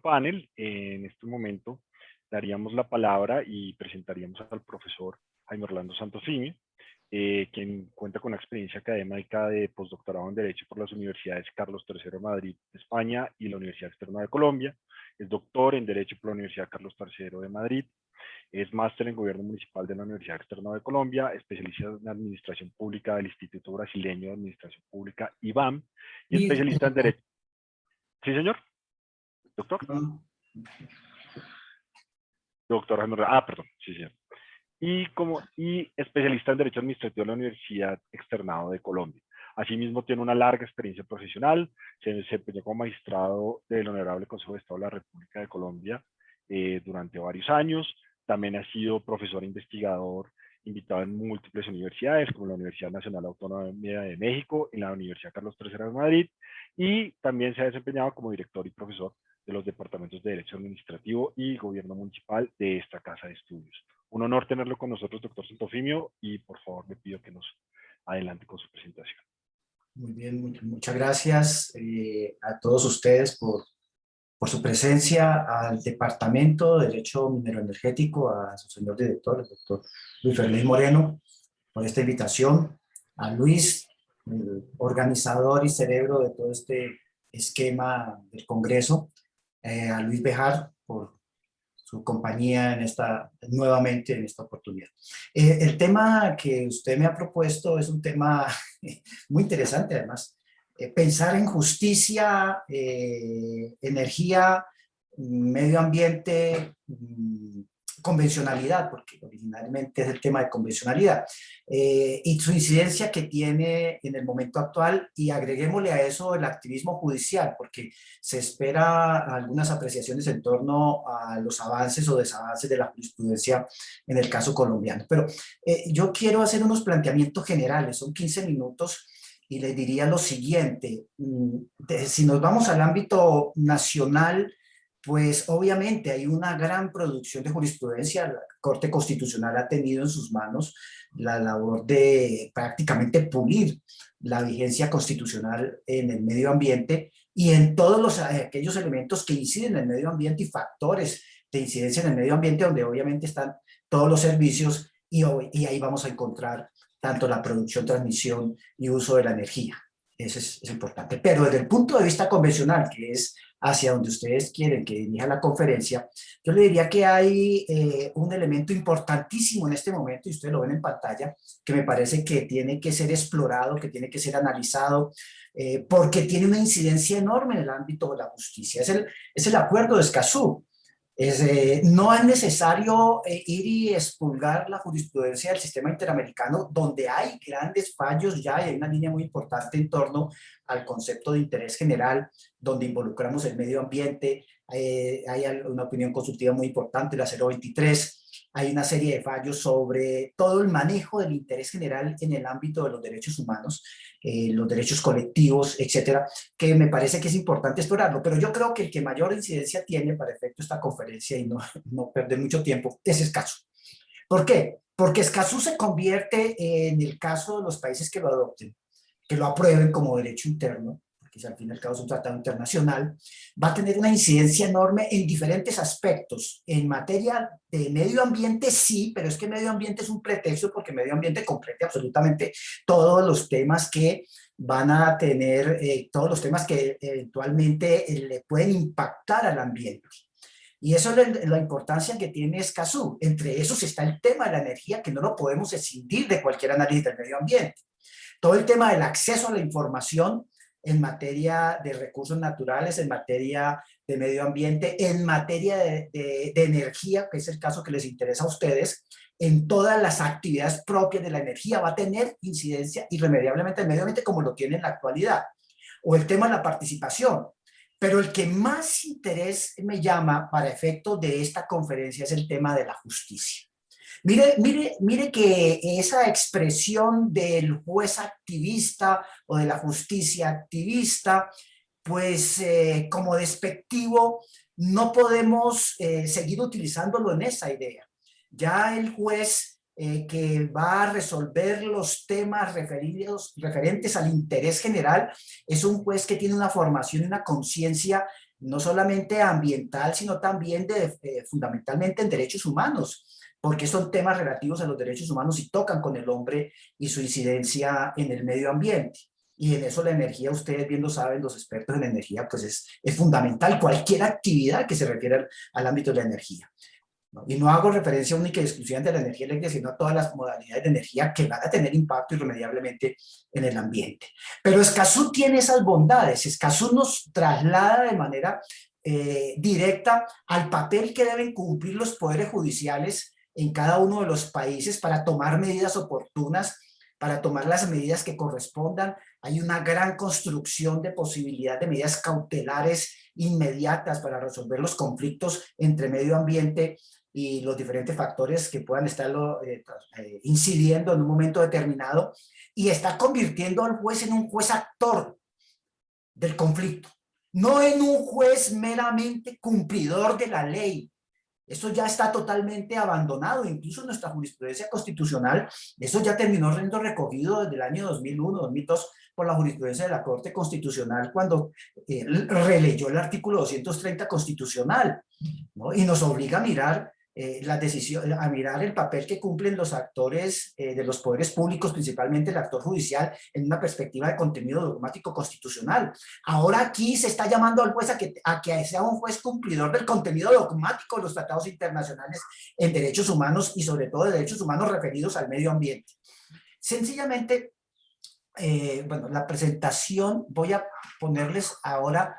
panel, en este momento daríamos la palabra y presentaríamos al profesor Jaime Orlando Santofimio, quien cuenta con la experiencia académica de postdoctorado en Derecho por las universidades Carlos III de Madrid, España, y la Universidad Externa de Colombia. Es doctor en Derecho por la Universidad Carlos III de Madrid. Es máster en Gobierno Municipal de la Universidad Externa de Colombia, especialista en Administración Pública del Instituto Brasileño de Administración Pública, IBAM, y especialista en Derecho. ¿Sí, señor? ¿Doctor? Doctor Jaime. Perdón. Sí, señor. Y especialista en Derecho Administrativo de la Universidad Externado de Colombia. Asimismo, tiene una larga experiencia profesional. Se desempeñó como magistrado del Honorable Consejo de Estado de la República de Colombia durante varios años. También ha sido profesor investigador invitado en múltiples universidades, como la Universidad Nacional Autónoma de México, en la Universidad Carlos III de Madrid, y también se ha desempeñado como director y profesor de los departamentos de Derecho Administrativo y Gobierno Municipal de esta casa de estudios. Un honor tenerlo con nosotros, doctor Santofimio, y por favor le pido que nos adelante con su presentación. Muy bien, muchas gracias a todos ustedes por su presencia, al Departamento de Derecho Minero Energético, a su señor director, el doctor Luis Fernando Moreno, por esta invitación, a Luis, el organizador y cerebro de todo este esquema del Congreso, a Luis Béjar por su compañía nuevamente en esta oportunidad. El tema que usted me ha propuesto es un tema muy interesante, además. Pensar en justicia, energía, medio ambiente, convencionalidad, porque originalmente es el tema de convencionalidad, y su incidencia que tiene en el momento actual, y agreguémosle a eso el activismo judicial, porque se espera algunas apreciaciones en torno a los avances o desavances de la jurisprudencia en el caso colombiano. Pero yo quiero hacer unos planteamientos generales, son 15 minutos, y les diría lo siguiente: si nos vamos al ámbito nacional, pues obviamente hay una gran producción de jurisprudencia. La Corte Constitucional ha tenido en sus manos la labor de prácticamente pulir la vigencia constitucional en el medio ambiente y en todos aquellos elementos que inciden en el medio ambiente y factores de incidencia en el medio ambiente, donde obviamente están todos los servicios, y ahí vamos a encontrar tanto la producción, transmisión y uso de la energía. Eso es importante. Pero desde el punto de vista convencional, que es hacia donde ustedes quieren que dirija la conferencia, yo le diría que hay un elemento importantísimo en este momento, y ustedes lo ven en pantalla, que me parece que tiene que ser explorado, que tiene que ser analizado, porque tiene una incidencia enorme en el ámbito de la justicia. Es el acuerdo de Escazú. No es necesario ir y expurgar la jurisprudencia del sistema interamericano, donde hay grandes fallos ya, y hay una línea muy importante en torno al concepto de interés general, donde involucramos el medio ambiente. Hay una opinión consultiva muy importante, la 023. Hay una serie de fallos sobre todo el manejo del interés general en el ámbito de los derechos humanos, los derechos colectivos, etcétera, que me parece que es importante explorarlo. Pero yo creo que el que mayor incidencia tiene para efecto esta conferencia, y no perder mucho tiempo, es Escazú. ¿Por qué? Porque Escazú se convierte, en el caso de los países que lo adopten, que lo aprueben como derecho interno, que al fin y al cabo es un tratado internacional, va a tener una incidencia enorme en diferentes aspectos. En materia de medio ambiente, sí, pero es que medio ambiente es un pretexto, porque medio ambiente complete absolutamente todos los temas que van a tener, todos los temas que eventualmente le pueden impactar al ambiente. Y eso es la importancia que tiene Escazú. Entre esos está el tema de la energía, que no lo podemos escindir de cualquier análisis del medio ambiente. Todo el tema del acceso a la información en materia de recursos naturales, en materia de medio ambiente, en materia de energía, que es el caso que les interesa a ustedes, en todas las actividades propias de la energía, va a tener incidencia irremediablemente en el medio ambiente, como lo tiene en la actualidad. O el tema de la participación. Pero el que más interés me llama para efectos de esta conferencia es el tema de la justicia. Mire que esa expresión del juez activista o de la justicia activista, pues como despectivo, no podemos seguir utilizándolo en esa idea. Ya el juez que va a resolver los temas referentes al interés general es un juez que tiene una formación y una conciencia no solamente ambiental, sino también fundamentalmente en derechos humanos, porque son temas relativos a los derechos humanos y tocan con el hombre y su incidencia en el medio ambiente. Y en eso la energía, ustedes bien lo saben, los expertos en energía, pues es fundamental cualquier actividad que se refiera al ámbito de la energía, ¿no? Y no hago referencia única y exclusivamente a la energía eléctrica, sino a todas las modalidades de energía que van a tener impacto irremediablemente en el ambiente. Pero Escazú tiene esas bondades. Escazú nos traslada de manera directa al papel que deben cumplir los poderes judiciales en cada uno de los países para tomar medidas oportunas, para tomar las medidas que correspondan. Hay una gran construcción de posibilidad de medidas cautelares inmediatas para resolver los conflictos entre medio ambiente y los diferentes factores que puedan estarlo incidiendo en un momento determinado, y está convirtiendo al juez en un juez actor del conflicto, no en un juez meramente cumplidor de la ley. Eso ya está totalmente abandonado, incluso en nuestra jurisprudencia constitucional. Eso ya terminó siendo recogido desde el año 2001, 2002, por la jurisprudencia de la Corte Constitucional, cuando releyó el artículo 230 constitucional, ¿no? Y nos obliga a mirar las decisiones, a mirar el papel que cumplen los actores de los poderes públicos, principalmente el actor judicial, en una perspectiva de contenido dogmático constitucional. Ahora aquí se está llamando al juez a que sea un juez cumplidor del contenido dogmático de los tratados internacionales en derechos humanos, y sobre todo de derechos humanos referidos al medio ambiente. Sencillamente, bueno, la presentación voy a ponerles ahora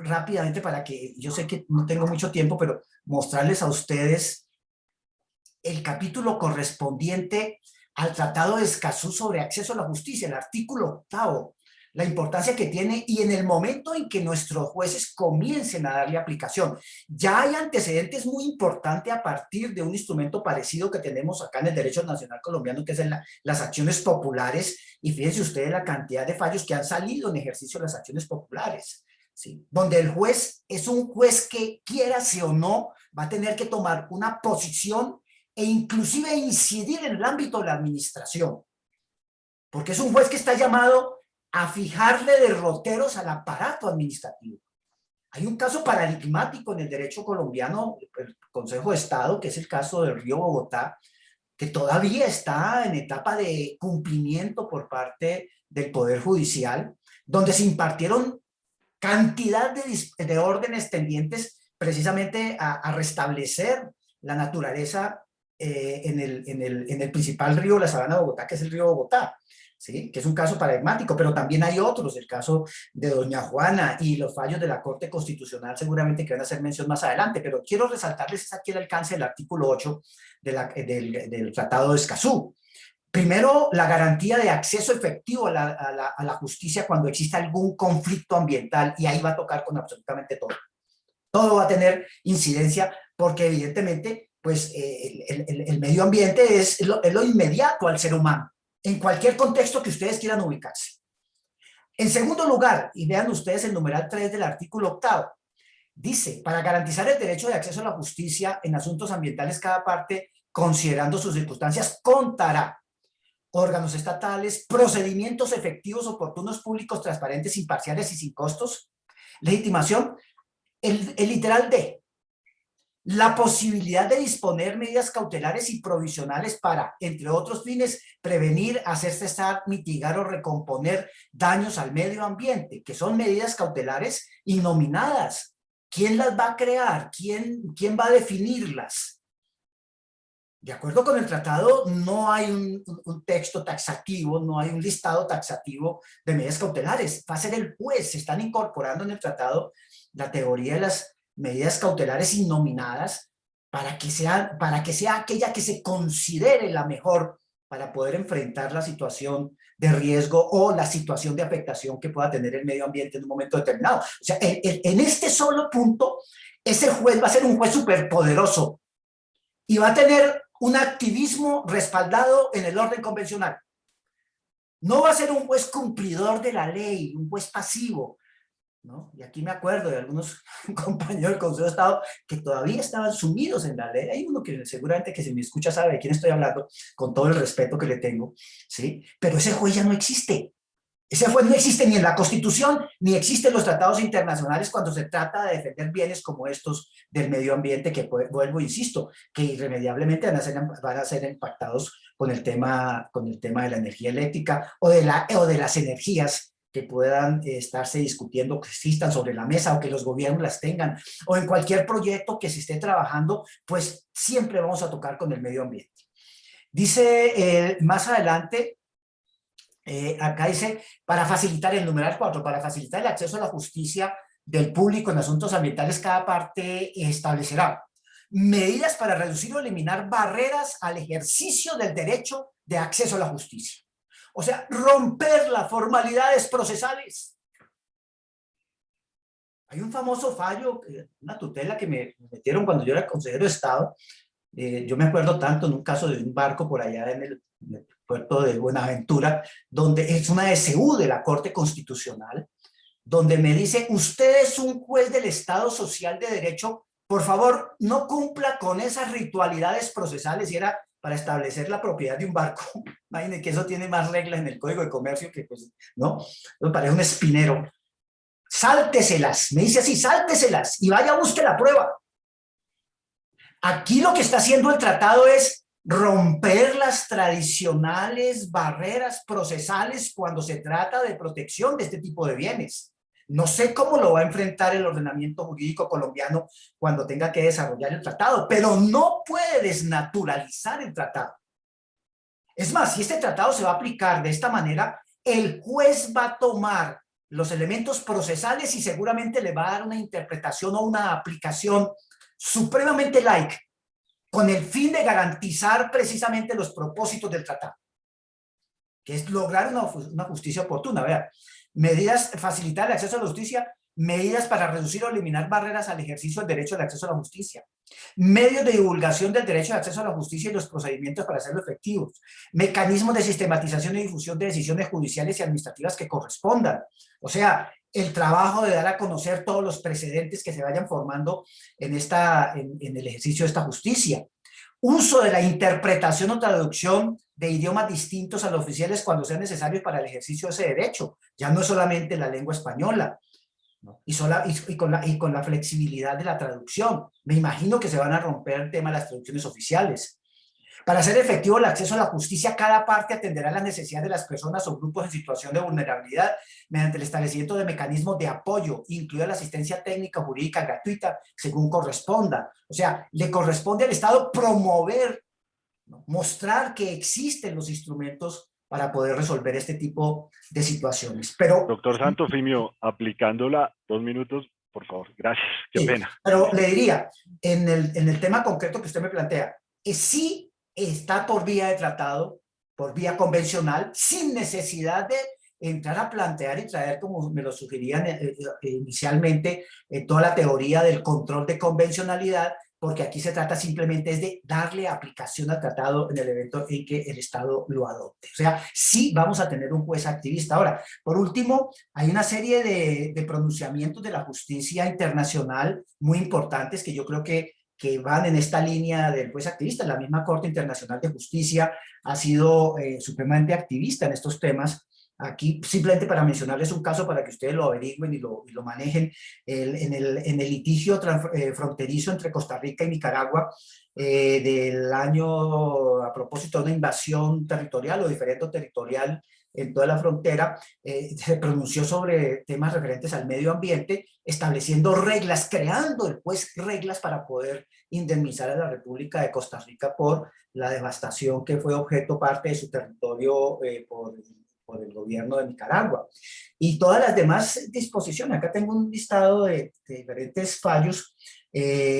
rápidamente, para que, yo sé que no tengo mucho tiempo, pero mostrarles a ustedes el capítulo correspondiente al Tratado de Escazú sobre acceso a la justicia, el artículo 8, la importancia que tiene, y en el momento en que nuestros jueces comiencen a darle aplicación. Ya hay antecedentes muy importantes a partir de un instrumento parecido que tenemos acá en el derecho nacional colombiano, que es las acciones populares, y fíjense ustedes la cantidad de fallos que han salido en ejercicio de las acciones populares, ¿sí? Donde el juez es un juez que, quiérase o no, va a tener que tomar una posición e inclusive incidir en el ámbito de la administración, porque es un juez que está llamado a fijarle derroteros al aparato administrativo. Hay un caso paradigmático en el derecho colombiano, el Consejo de Estado, que es el caso del Río Bogotá, que todavía está en etapa de cumplimiento por parte del Poder Judicial, donde se impartieron cantidad de órdenes tendientes precisamente a restablecer la naturaleza en el principal río de la Sabana de Bogotá, que es el río Bogotá, ¿sí? Que es un caso paradigmático, pero también hay otros, el caso de Doña Juana y los fallos de la Corte Constitucional seguramente que van a hacer mención más adelante, pero quiero resaltarles aquí el alcance del artículo 8 del Tratado de Escazú. Primero, la garantía de acceso efectivo a la justicia cuando exista algún conflicto ambiental, y ahí va a tocar con absolutamente todo. Todo va a tener incidencia porque evidentemente pues, el medio ambiente es lo inmediato al ser humano, en cualquier contexto que ustedes quieran ubicarse. En segundo lugar, y vean ustedes el numeral 3 del artículo 8, dice, para garantizar el derecho de acceso a la justicia en asuntos ambientales, cada parte, considerando sus circunstancias, contará órganos estatales, procedimientos efectivos, oportunos, públicos, transparentes, imparciales y sin costos, legitimación, el literal D, la posibilidad de disponer medidas cautelares y provisionales para, entre otros fines, prevenir, hacer cesar, mitigar o recomponer daños al medio ambiente, que son medidas cautelares innominadas. ¿Quién las va a crear? ¿Quién va a definirlas? De acuerdo con el tratado, no hay un texto taxativo, no hay un listado taxativo de medidas cautelares. Va a ser el juez. Se están incorporando en el tratado la teoría de las medidas cautelares innominadas para que sea aquella que se considere la mejor para poder enfrentar la situación de riesgo o la situación de afectación que pueda tener el medio ambiente en un momento determinado. O sea, en este solo punto, ese juez va a ser un juez superpoderoso y va a tener un activismo respaldado en el orden convencional. No va a ser un juez cumplidor de la ley, un juez pasivo, ¿no? Y aquí me acuerdo de algunos compañeros del Consejo de Estado que todavía estaban sumidos en la ley. Hay uno que seguramente que si me escucha sabe de quién estoy hablando, con todo el respeto que le tengo, ¿sí? Pero ese juez ya no existe. Ese juez no existe ni en la Constitución, ni existe en los tratados internacionales cuando se trata de defender bienes como estos del medio ambiente, que vuelvo, insisto, que irremediablemente van a ser impactados con el tema de la energía eléctrica o de las energías que puedan estarse discutiendo, que existan sobre la mesa o que los gobiernos las tengan, o en cualquier proyecto que se esté trabajando, pues siempre vamos a tocar con el medio ambiente. Dice más adelante, acá dice, para facilitar el numeral 4, para facilitar el acceso a la justicia del público en asuntos ambientales, cada parte establecerá medidas para reducir o eliminar barreras al ejercicio del derecho de acceso a la justicia. O sea, romper las formalidades procesales. Hay un famoso fallo, una tutela que me metieron cuando yo era consejero de Estado. Yo me acuerdo tanto en un caso de un barco por allá en el puerto de Buenaventura, donde es una SU de la Corte Constitucional, donde me dice, usted es un juez del Estado Social de Derecho, por favor, no cumpla con esas ritualidades procesales, y era para establecer la propiedad de un barco. Imagínense que eso tiene más reglas en el Código de Comercio que, pues, ¿no? Me parece un espinero. Sálteselas, me dice así, sálteselas y vaya, busque la prueba. Aquí lo que está haciendo el tratado es romper las tradicionales barreras procesales cuando se trata de protección de este tipo de bienes. No sé cómo lo va a enfrentar el ordenamiento jurídico colombiano cuando tenga que desarrollar el tratado, pero no puede desnaturalizar el tratado. Es más, si este tratado se va a aplicar de esta manera, el juez va a tomar los elementos procesales y seguramente le va a dar una interpretación o una aplicación supremamente light con el fin de garantizar precisamente los propósitos del tratado, que es lograr una justicia oportuna. Vea, medidas, facilitar el acceso a la justicia, medidas para reducir o eliminar barreras al ejercicio del derecho al acceso a la justicia, medios de divulgación del derecho al acceso a la justicia y los procedimientos para hacerlo efectivos, mecanismos de sistematización y difusión de decisiones judiciales y administrativas que correspondan. O sea, el trabajo de dar a conocer todos los precedentes que se vayan formando en el ejercicio de esta justicia. Uso de la interpretación o traducción de idiomas distintos a los oficiales cuando sean necesarios para el ejercicio de ese derecho. Ya no es solamente la lengua española, ¿no? Y con la flexibilidad de la traducción. Me imagino que se van a romper el tema de las traducciones oficiales. Para hacer efectivo el acceso a la justicia, cada parte atenderá las necesidades de las personas o grupos en situación de vulnerabilidad mediante el establecimiento de mecanismos de apoyo, incluida la asistencia técnica jurídica gratuita, según corresponda. O sea, le corresponde al Estado promover, ¿no?, mostrar que existen los instrumentos para poder resolver este tipo de situaciones. Pero, Doctor Santofimio, aplicándola 2 minutos, por favor. Gracias, qué sí, pena. pero le diría, en el tema concreto que usted me plantea, sí está por vía de tratado, por vía convencional, sin necesidad de entrar a plantear y traer, como me lo sugerían inicialmente, toda la teoría del control de convencionalidad, porque aquí se trata simplemente es de darle aplicación al tratado en el evento en que el Estado lo adopte. O sea, sí vamos a tener un juez activista. Ahora, por último, hay una serie de pronunciamientos de la justicia internacional muy importantes que yo creo que van en esta línea del juez activista. La misma Corte Internacional de Justicia ha sido supremamente activista en estos temas. Aquí, simplemente para mencionarles un caso para que ustedes lo averigüen y lo manejen, en el litigio fronterizo entre Costa Rica y Nicaragua del año, a propósito de una invasión territorial o diferendo territorial en toda la frontera, se pronunció sobre temas referentes al medio ambiente, estableciendo reglas, creando el juez reglas para poder indemnizar a la República de Costa Rica por la devastación que fue objeto parte de su territorio por el gobierno de Nicaragua. Y todas las demás disposiciones, acá tengo un listado de diferentes fallos.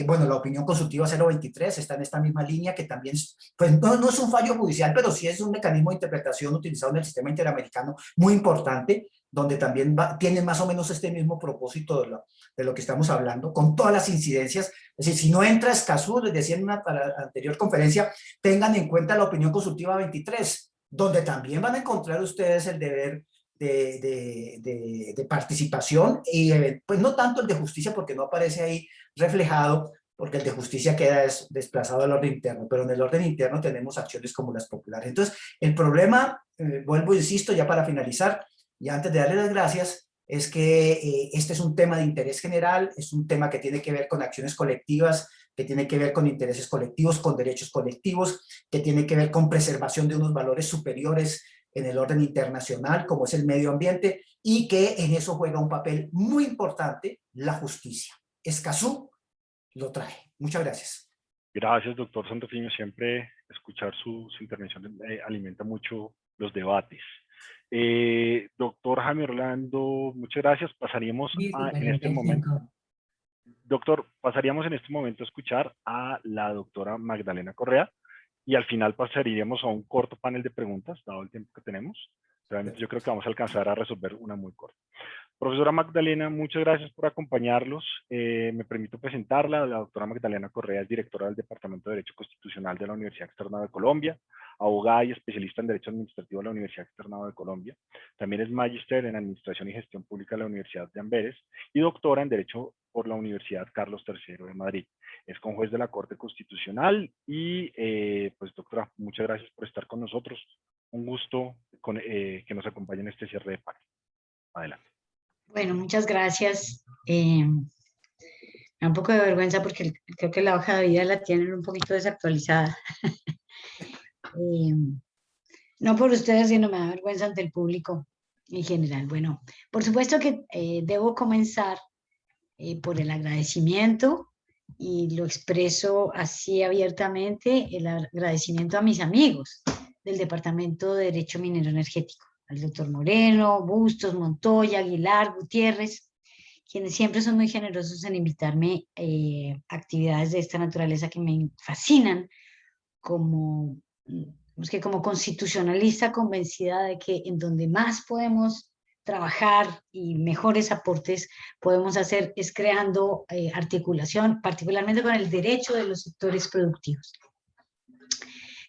Bueno, la opinión consultiva 023 está en esta misma línea, que también pues no es un fallo judicial, pero sí es un mecanismo de interpretación utilizado en el sistema interamericano muy importante, donde también tiene más o menos este mismo propósito de lo que estamos hablando, con todas las incidencias. Es decir, si no entra Escazú, les decía en una anterior conferencia, tengan en cuenta la opinión consultiva 23, donde también van a encontrar ustedes el deber de participación, y pues no tanto el de justicia, porque no aparece ahí reflejado, porque el de justicia queda desplazado al orden interno, pero en el orden interno tenemos acciones como las populares. Entonces, el problema, vuelvo e insisto, ya para finalizar, y antes de darle las gracias, es que este es un tema de interés general, es un tema que tiene que ver con acciones colectivas, que tiene que ver con intereses colectivos, con derechos colectivos, que tiene que ver con preservación de unos valores superiores en el orden internacional, como es el medio ambiente, y que en eso juega un papel muy importante la justicia. Escazú lo trae. Muchas gracias. Gracias, doctor Santofimio. Siempre escuchar su intervención alimenta mucho los debates. Doctor Jaime Orlando, muchas gracias. Pasaríamos en este momento. Doctor, pasaríamos en este momento a escuchar a la doctora Magdalena Correa y al final pasaríamos a un corto panel de preguntas, dado el tiempo que tenemos. Realmente yo creo que vamos a alcanzar a resolver una muy corta. Profesora Magdalena, muchas gracias por acompañarlos. Me permito presentarla. La doctora Magdalena Correa es directora del Departamento de Derecho Constitucional de la Universidad Externado de Colombia, abogada y especialista en Derecho Administrativo de la Universidad Externado de Colombia. También es magíster en Administración y Gestión Pública de la Universidad de Amberes y doctora en Derecho por la Universidad Carlos III de Madrid. Es conjuez de la Corte Constitucional y, pues, doctora, muchas gracias por estar con nosotros. Un gusto que nos acompañe en este cierre de panel. Adelante. Bueno, muchas gracias. Me da un poco de vergüenza porque creo que la hoja de vida la tienen un poquito desactualizada. No por ustedes, sino me da vergüenza ante el público en general. Bueno, por supuesto que debo comenzar por el agradecimiento, y lo expreso así abiertamente, el agradecimiento a mis amigos del Departamento de Derecho Minero Energético, al doctor Moreno, Bustos, Montoya, Aguilar, Gutiérrez, quienes siempre son muy generosos en invitarme a actividades de esta naturaleza que me fascinan, como, como constitucionalista convencida de que en donde más podemos trabajar y mejores aportes podemos hacer es creando articulación, particularmente con el derecho de los sectores productivos.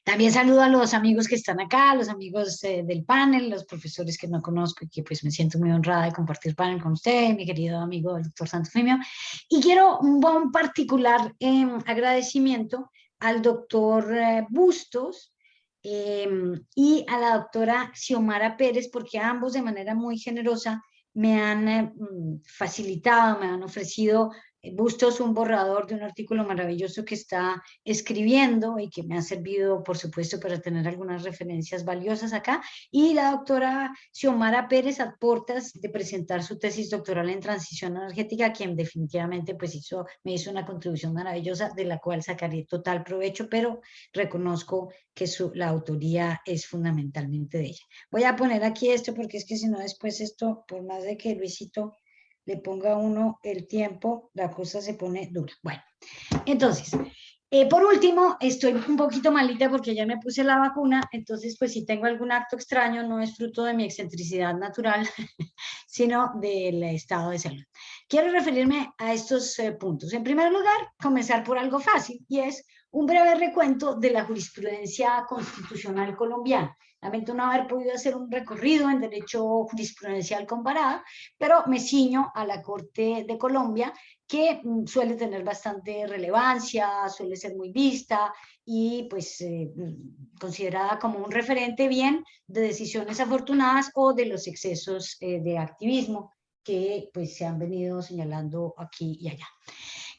También saludo a los amigos que están acá, los amigos del panel, los profesores que no conozco y que pues me siento muy honrada de compartir panel con usted, mi querido amigo el doctor Santofimio. Y quiero un buen particular agradecimiento al doctor Bustos y a la doctora Xiomara Pérez, porque ambos de manera muy generosa me han facilitado, me han ofrecido Bustos un borrador de un artículo maravilloso que está escribiendo y que me ha servido, por supuesto, para tener algunas referencias valiosas acá. Y la doctora Xiomara Pérez a portas de presentar su tesis doctoral en transición energética, quien definitivamente pues me hizo una contribución maravillosa de la cual sacaré total provecho, pero reconozco que la autoría es fundamentalmente de ella. Voy a poner aquí esto porque es que si no después esto, por más de que Luisito le ponga a uno el tiempo, la cosa se pone dura. Bueno, entonces, por último, estoy un poquito malita porque ya me puse la vacuna, entonces pues si tengo algún acto extraño no es fruto de mi excentricidad natural, sino del estado de salud. Quiero referirme a estos puntos. En primer lugar, comenzar por algo fácil y es un breve recuento de la jurisprudencia constitucional colombiana. Lamento no haber podido hacer un recorrido en derecho jurisprudencial comparado, pero me ciño a la Corte de Colombia, que suele tener bastante relevancia, suele ser muy vista y pues considerada como un referente bien de decisiones afortunadas o de los excesos de activismo que pues se han venido señalando aquí y allá.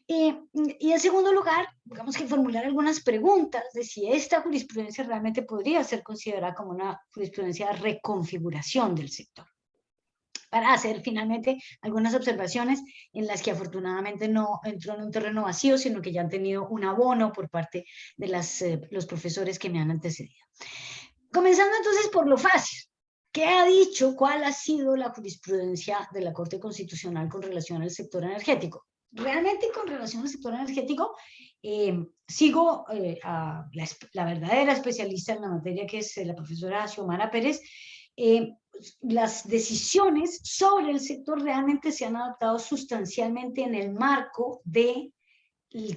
Y en segundo lugar, digamos que formular algunas preguntas de si esta jurisprudencia realmente podría ser considerada como una jurisprudencia de reconfiguración del sector, para hacer finalmente algunas observaciones en las que afortunadamente no entró en un terreno vacío, sino que ya han tenido un abono por parte de los profesores que me han antecedido. Comenzando entonces por lo fácil. ¿Qué ha dicho? ¿Cuál ha sido la jurisprudencia de la Corte Constitucional con relación al sector energético? Realmente con relación al sector energético, sigo a la verdadera especialista en la materia, que es la profesora Xiomara Pérez. Las decisiones sobre el sector realmente se han adaptado sustancialmente en el marco del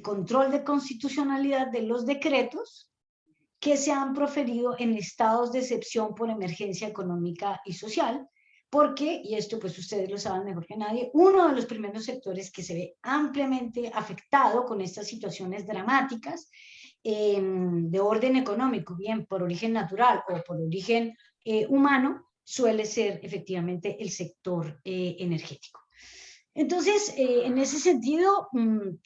control de constitucionalidad de los decretos que se han proferido en estados de excepción por emergencia económica y social, porque, y esto pues ustedes lo saben mejor que nadie, uno de los primeros sectores que se ve ampliamente afectado con estas situaciones dramáticas de orden económico, bien por origen natural o por origen humano, suele ser efectivamente el sector energético. Entonces, en ese sentido,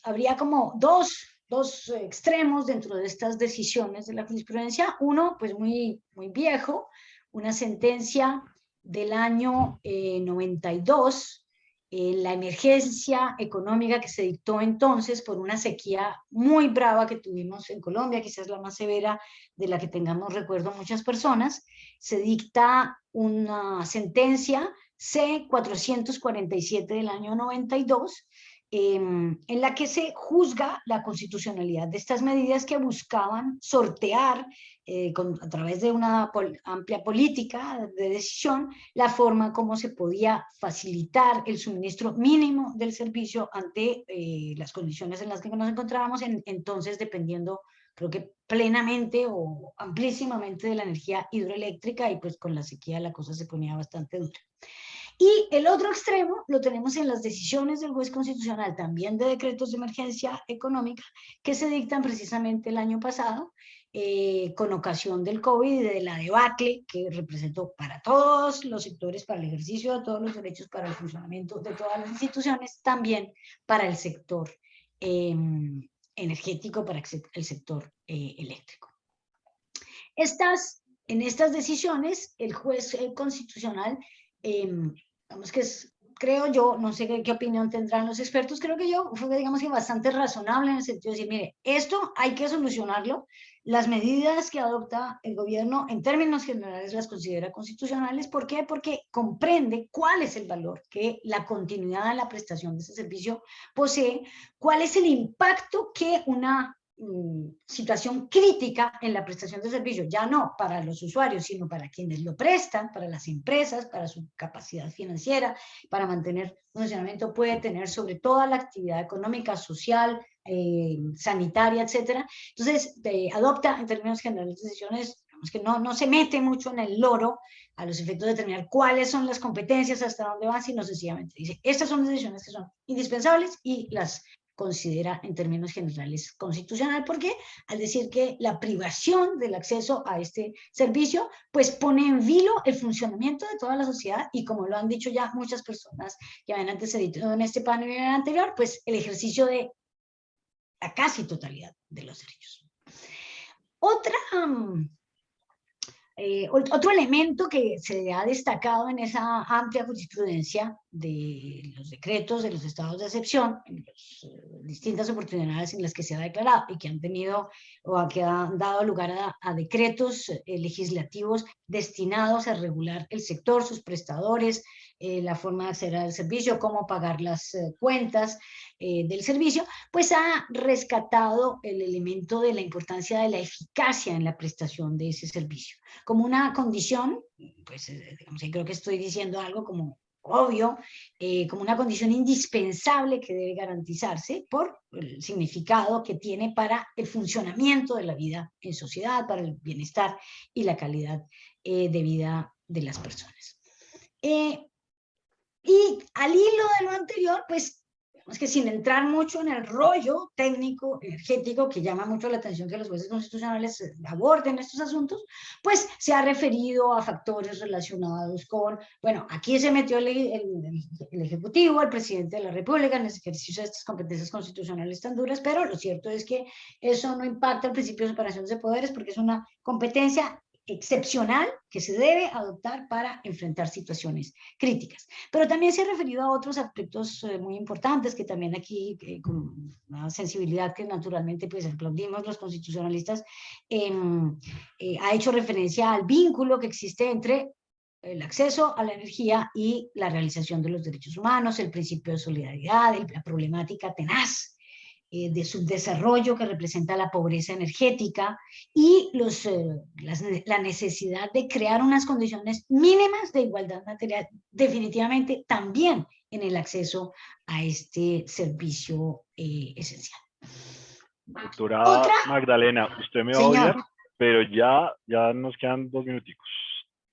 habría como dos extremos dentro de estas decisiones de la jurisprudencia. Uno, pues muy viejo, una sentencia del año 92, la emergencia económica que se dictó entonces por una sequía muy brava que tuvimos en Colombia, quizás la más severa de la que tengamos recuerdo muchas personas. Se dicta una sentencia C-447 del año 92, en la que se juzga la constitucionalidad de estas medidas que buscaban sortear a través de una amplia política de decisión la forma como se podía facilitar el suministro mínimo del servicio ante las condiciones en las que nos encontrábamos, entonces dependiendo, creo que plenamente o amplísimamente de la energía hidroeléctrica, y pues con la sequía la cosa se ponía bastante dura. Y el otro extremo lo tenemos en las decisiones del juez constitucional, también de decretos de emergencia económica, que se dictan precisamente el año pasado, con ocasión del COVID y de la debacle que representó para todos los sectores, para el ejercicio de todos los derechos, para el funcionamiento de todas las instituciones, también para el sector energético, para el sector eléctrico. En estas decisiones, el juez constitucional, digamos que es creo yo, no sé qué opinión tendrán los expertos, creo que yo fue, digamos que bastante razonable en el sentido de decir, mire, esto hay que solucionarlo, las medidas que adopta el gobierno en términos generales las considera constitucionales. ¿Por qué? Porque comprende cuál es el valor que la continuidad de la prestación de ese servicio posee, cuál es el impacto que una situación crítica en la prestación de servicio, ya no para los usuarios, sino para quienes lo prestan, para las empresas, para su capacidad financiera, para mantener un funcionamiento, puede tener sobre toda la actividad económica, social, sanitaria, etcétera. Entonces, adopta en términos generales decisiones que no se mete mucho en el loro a los efectos de determinar cuáles son las competencias, hasta dónde van, sino sencillamente dice, estas son decisiones que son indispensables y las considera en términos generales constitucional, porque al decir que la privación del acceso a este servicio, pues pone en vilo el funcionamiento de toda la sociedad y, como lo han dicho ya muchas personas que habían antecedido en este panel anterior, pues el ejercicio de la casi totalidad de los derechos. Otro elemento que se ha destacado en esa amplia jurisprudencia de los decretos de los estados de excepción, en las distintas oportunidades en las que se ha declarado y que han tenido o que han dado lugar a decretos legislativos destinados a regular el sector, sus prestadores, la forma de acceder al servicio, cómo pagar las cuentas del servicio, pues ha rescatado el elemento de la importancia de la eficacia en la prestación de ese servicio como una condición, pues digamos, creo que estoy diciendo algo como obvio, como una condición indispensable que debe garantizarse por el significado que tiene para el funcionamiento de la vida en sociedad, para el bienestar y la calidad de vida de las personas. Y al hilo de lo anterior, pues, digamos que sin entrar mucho en el rollo técnico, energético, que llama mucho la atención que los jueces constitucionales aborden estos asuntos, pues se ha referido a factores relacionados con, bueno, aquí se metió el Ejecutivo, el presidente de la República en el ejercicio de estas competencias constitucionales tan duras, pero lo cierto es que eso no impacta el principio de separación de poderes porque es una competencia excepcional que se debe adoptar para enfrentar situaciones críticas. Pero también se ha referido a otros aspectos muy importantes que también aquí, con una sensibilidad que naturalmente pues aplaudimos los constitucionalistas, ha hecho referencia al vínculo que existe entre el acceso a la energía y la realización de los derechos humanos, el principio de solidaridad, la problemática tenaz de subdesarrollo que representa la pobreza energética y la necesidad de crear unas condiciones mínimas de igualdad material, definitivamente también en el acceso a este servicio esencial. Doctora Magdalena, usted me va a odiar, pero ya nos quedan 2 minuticos,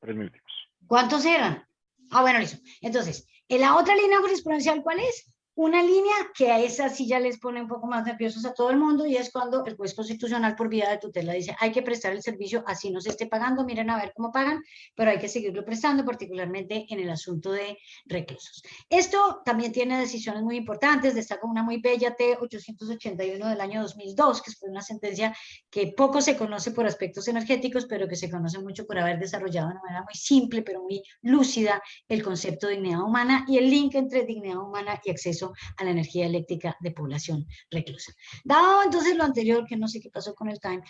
3 minuticos. ¿Cuántos eran? Ah, bueno, listo. Entonces, ¿en la otra línea jurisprudencial cuál es? Una línea que a esa sí ya les pone un poco más nerviosos a todo el mundo, y es cuando el juez constitucional por vía de tutela dice hay que prestar el servicio así no se esté pagando, miren a ver cómo pagan, pero hay que seguirlo prestando, particularmente en el asunto de reclusos. Esto también tiene decisiones muy importantes, destaca una muy bella T-881 del año 2002, que fue una sentencia que poco se conoce por aspectos energéticos, pero que se conoce mucho por haber desarrollado de una manera muy simple, pero muy lúcida, el concepto de dignidad humana y el link entre dignidad humana y acceso a la energía eléctrica de población reclusa. Dado entonces lo anterior, que no sé qué pasó con el time,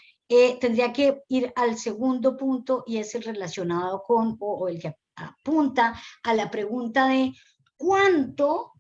tendría que ir al segundo punto, y es el relacionado con, o el que apunta a la pregunta de cuánto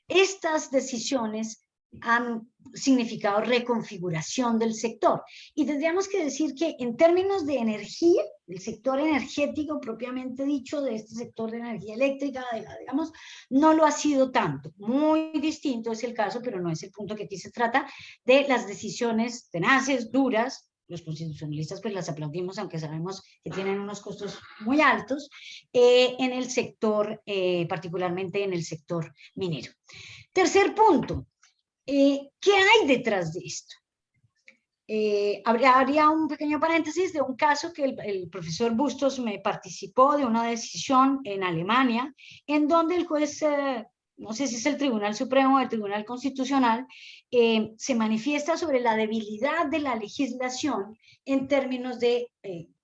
estas decisiones han significado reconfiguración del sector. Y tendríamos que decir que en términos de energía, el sector energético propiamente dicho, de este sector de energía eléctrica, digamos, no lo ha sido tanto. Muy distinto es el caso, pero no es el punto que aquí se trata, de las decisiones tenaces, duras. Los constitucionalistas pues las aplaudimos, aunque sabemos que tienen unos costos muy altos, en el sector, particularmente en el sector minero. Tercer punto. ¿Qué hay detrás de esto? Habría un pequeño paréntesis de un caso que el profesor Bustos me participó de una decisión en Alemania, en donde el juez, no sé si es el Tribunal Supremo o el Tribunal Constitucional, se manifiesta sobre la debilidad de la legislación en términos de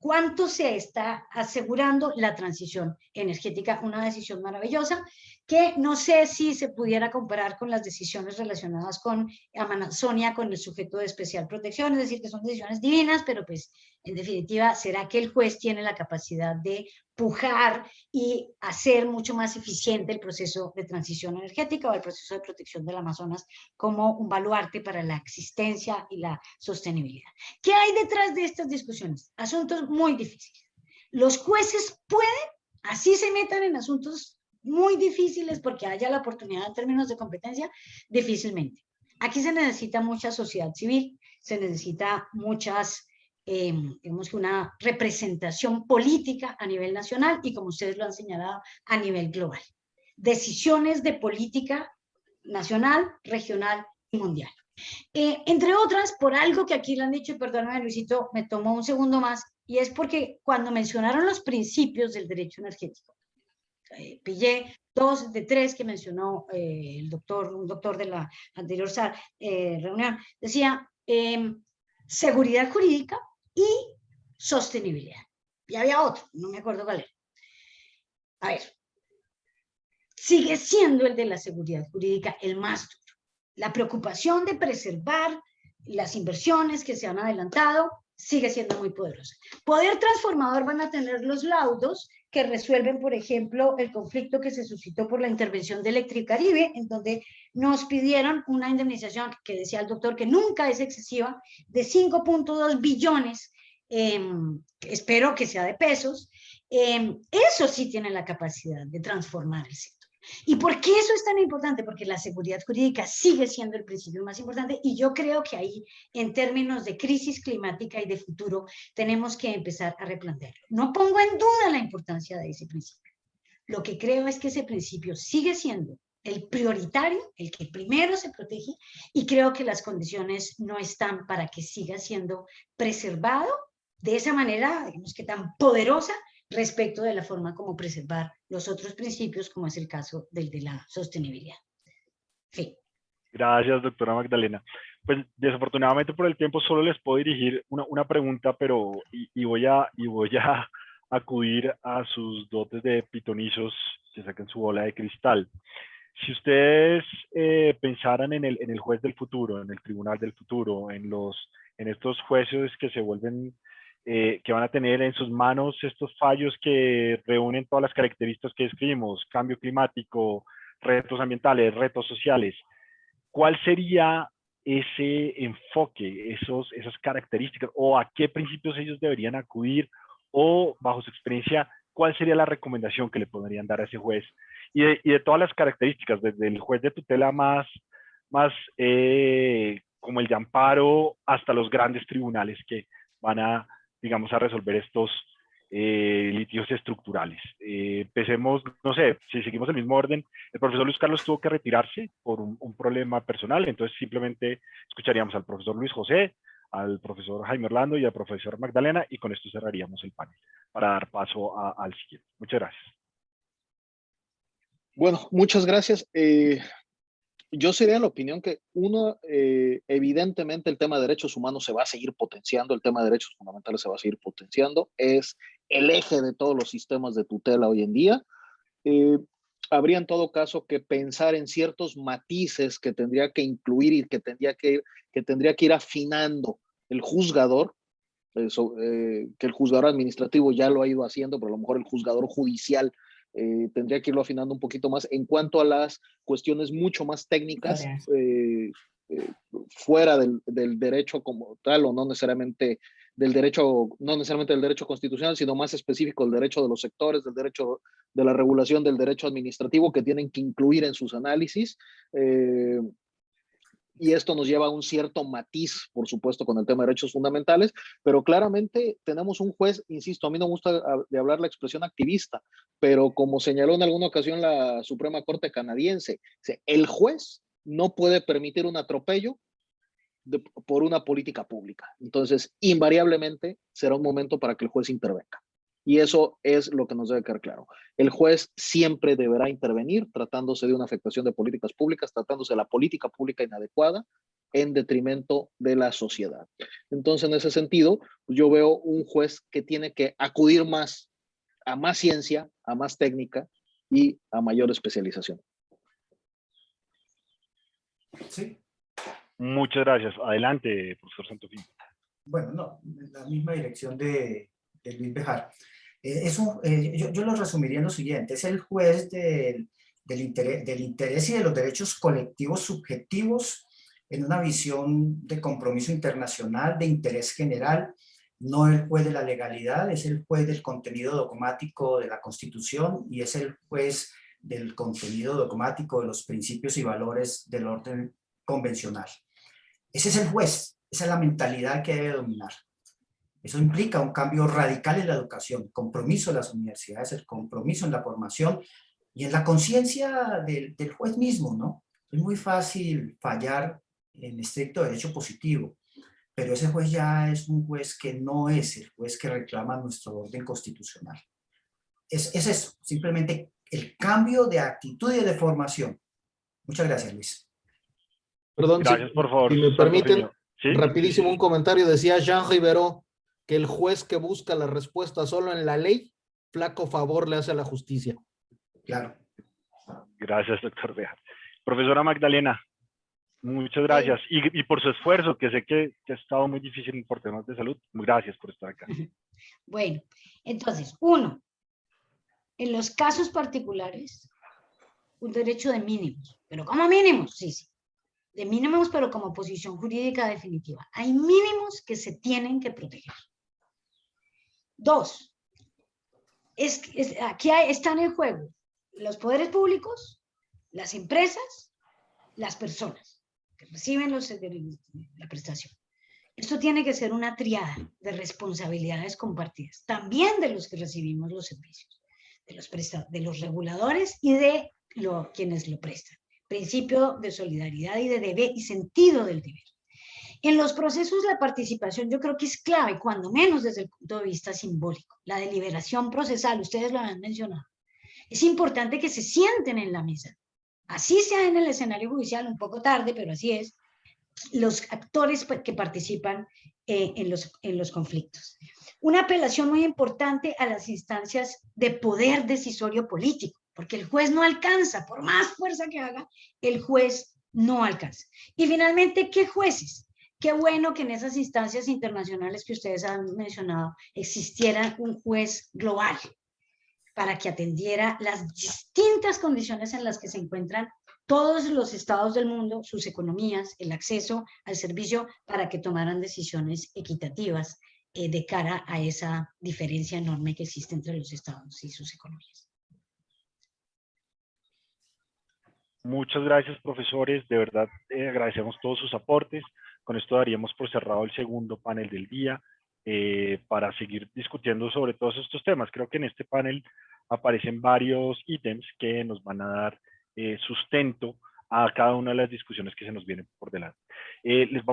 ¿Cuánto se está asegurando la transición energética? Una decisión maravillosa que no sé si se pudiera comparar con las decisiones relacionadas con Amazonia, con el sujeto de especial protección, es decir, que son decisiones divinas, pero pues en definitiva, ¿será que el juez tiene la capacidad de pujar y hacer mucho más eficiente el proceso de transición energética o el proceso de protección del Amazonas como un baluarte para la existencia y la sostenibilidad? ¿Qué hay detrás de estas discusiones? Asuntos muy difíciles. Los jueces pueden, así se metan en asuntos muy difíciles porque haya la oportunidad en términos de competencia, difícilmente. Aquí se necesita mucha sociedad civil, se necesita muchas, digamos que una representación política a nivel nacional y, como ustedes lo han señalado, a nivel global. Decisiones de política nacional, regional y mundial. Entre otras, por algo que aquí le han dicho, y perdóname, Luisito, me tomó un segundo más, y es porque cuando mencionaron los principios del derecho energético, pillé 2 de 3 que mencionó un doctor de la anterior reunión, decía seguridad jurídica y sostenibilidad. Y había otro, no me acuerdo cuál era. A ver, sigue siendo el de la seguridad jurídica el más duro. La preocupación de preservar las inversiones que se han adelantado sigue siendo muy poderosa. Poder transformador van a tener los laudos que resuelven, por ejemplo, el conflicto que se suscitó por la intervención de Electricaribe, en donde nos pidieron una indemnización que decía el doctor que nunca es excesiva, de 5.2 billones, espero que sea de pesos. Eso sí tiene la capacidad de transformar el sector. ¿Y por qué eso es tan importante? Porque la seguridad jurídica sigue siendo el principio más importante y yo creo que ahí, en términos de crisis climática y de futuro, tenemos que empezar a replantearlo. No pongo en duda la importancia de ese principio. Lo que creo es que ese principio sigue siendo el prioritario, el que primero se protege, y creo que las condiciones no están para que siga siendo preservado de esa manera, digamos que tan poderosa, respecto de la forma como preservar los otros principios, como es el caso del de la sostenibilidad. Fin. Gracias, doctora Magdalena. Pues desafortunadamente por el tiempo solo les puedo dirigir una pregunta, pero voy a acudir a sus dotes de pitonizos que saquen su bola de cristal. Si ustedes pensaran en el juez del futuro, en el tribunal del futuro, en estos jueces que se vuelven que van a tener en sus manos estos fallos que reúnen todas las características que describimos, cambio climático, retos ambientales, retos sociales, ¿cuál sería ese enfoque, esas características, o a qué principios ellos deberían acudir, o bajo su experiencia, cuál sería la recomendación que le podrían dar a ese juez? Y de todas las características, desde el juez de tutela más como el de amparo, hasta los grandes tribunales que van a, digamos, a resolver estos litigios estructurales. Empecemos, no sé, si seguimos el mismo orden, el profesor Luis Carlos tuvo que retirarse por un problema personal, entonces simplemente escucharíamos al profesor Luis José, al profesor Jaime Orlando y al profesor Magdalena, y con esto cerraríamos el panel para dar paso al siguiente. Muchas gracias. Bueno, muchas gracias. Yo sería de la opinión que evidentemente el tema de derechos humanos se va a seguir potenciando, el tema de derechos fundamentales se va a seguir potenciando, es el eje de todos los sistemas de tutela hoy en día. Habría en todo caso que pensar en ciertos matices que tendría que incluir y que tendría que ir afinando el juzgador, que el juzgador administrativo ya lo ha ido haciendo, pero a lo mejor el juzgador judicial tendría que irlo afinando un poquito más en cuanto a las cuestiones mucho más técnicas, fuera del derecho como tal, o no necesariamente del derecho constitucional, sino más específico del derecho de los sectores, del derecho de la regulación del derecho administrativo, que tienen que incluir en sus análisis. Y esto nos lleva a un cierto matiz, por supuesto, con el tema de derechos fundamentales, pero claramente tenemos un juez, insisto, a mí no me gusta de hablar la expresión activista, pero como señaló en alguna ocasión la Suprema Corte canadiense, el juez no puede permitir un atropello por una política pública. Entonces, invariablemente será un momento para que el juez intervenga. Y eso es lo que nos debe quedar claro. El juez siempre deberá intervenir tratándose de una afectación de políticas públicas, tratándose de la política pública inadecuada en detrimento de la sociedad. Entonces, en ese sentido, yo veo un juez que tiene que acudir más a más ciencia, a más técnica y a mayor especialización. Sí. Muchas gracias. Adelante, profesor Santofimio. Bueno, no, en la misma dirección de Luis Bejar. Yo lo resumiría en lo siguiente: es el juez del interés y de los derechos colectivos subjetivos en una visión de compromiso internacional, de interés general, no el juez de la legalidad, es el juez del contenido dogmático de la Constitución y es el juez del contenido dogmático de los principios y valores del orden convencional. Ese es el juez, esa es la mentalidad que debe dominar. Eso implica un cambio radical en la educación, compromiso en las universidades, el compromiso en la formación y en la conciencia del juez mismo, ¿no? Es muy fácil fallar en estricto derecho positivo, pero ese juez ya es un juez que no es el juez que reclama nuestro orden constitucional. Es eso, simplemente el cambio de actitud y de formación. Muchas gracias, Luis. Perdón, Gracias, por favor, si me permiten, Santofimio. ¿Sí? rapidísimo un comentario. Decía Jean Rivero que el juez que busca la respuesta solo en la ley, flaco favor le hace a la justicia. Claro. Gracias, doctor Bejar. Profesora Magdalena, muchas gracias. Y por su esfuerzo, que sé que ha estado muy difícil por temas de salud. Gracias por estar acá. Bueno, entonces, uno, en los casos particulares, un derecho de mínimos, pero ¿cómo mínimos? Sí, sí, de mínimos, pero como posición jurídica definitiva. Hay mínimos que se tienen que proteger. Dos, aquí están en juego los poderes públicos, las empresas, las personas que reciben la prestación. Esto tiene que ser una triada de responsabilidades compartidas, también de los que recibimos los servicios, de los reguladores y de quienes lo prestan. Principio de solidaridad y de deber y sentido del deber. En los procesos la participación yo creo que es clave, cuando menos desde el punto de vista simbólico. La deliberación procesal, ustedes lo han mencionado. Es importante que se sienten en la mesa. Así sea en el escenario judicial, un poco tarde, pero así es, los actores que participan en los conflictos. Una apelación muy importante a las instancias de poder decisorio político, porque el juez no alcanza, por más fuerza que haga, el juez no alcanza. Y finalmente, ¿qué jueces? Qué bueno que en esas instancias internacionales que ustedes han mencionado existiera un juez global para que atendiera las distintas condiciones en las que se encuentran todos los estados del mundo, sus economías, el acceso al servicio, para que tomaran decisiones equitativas de cara a esa diferencia enorme que existe entre los estados y sus economías. Muchas gracias, profesores. De verdad, agradecemos todos sus aportes. Con esto daríamos por cerrado el segundo panel del día para seguir discutiendo sobre todos estos temas. Creo que en este panel aparecen varios ítems que nos van a dar sustento a cada una de las discusiones que se nos vienen por delante. Les vamos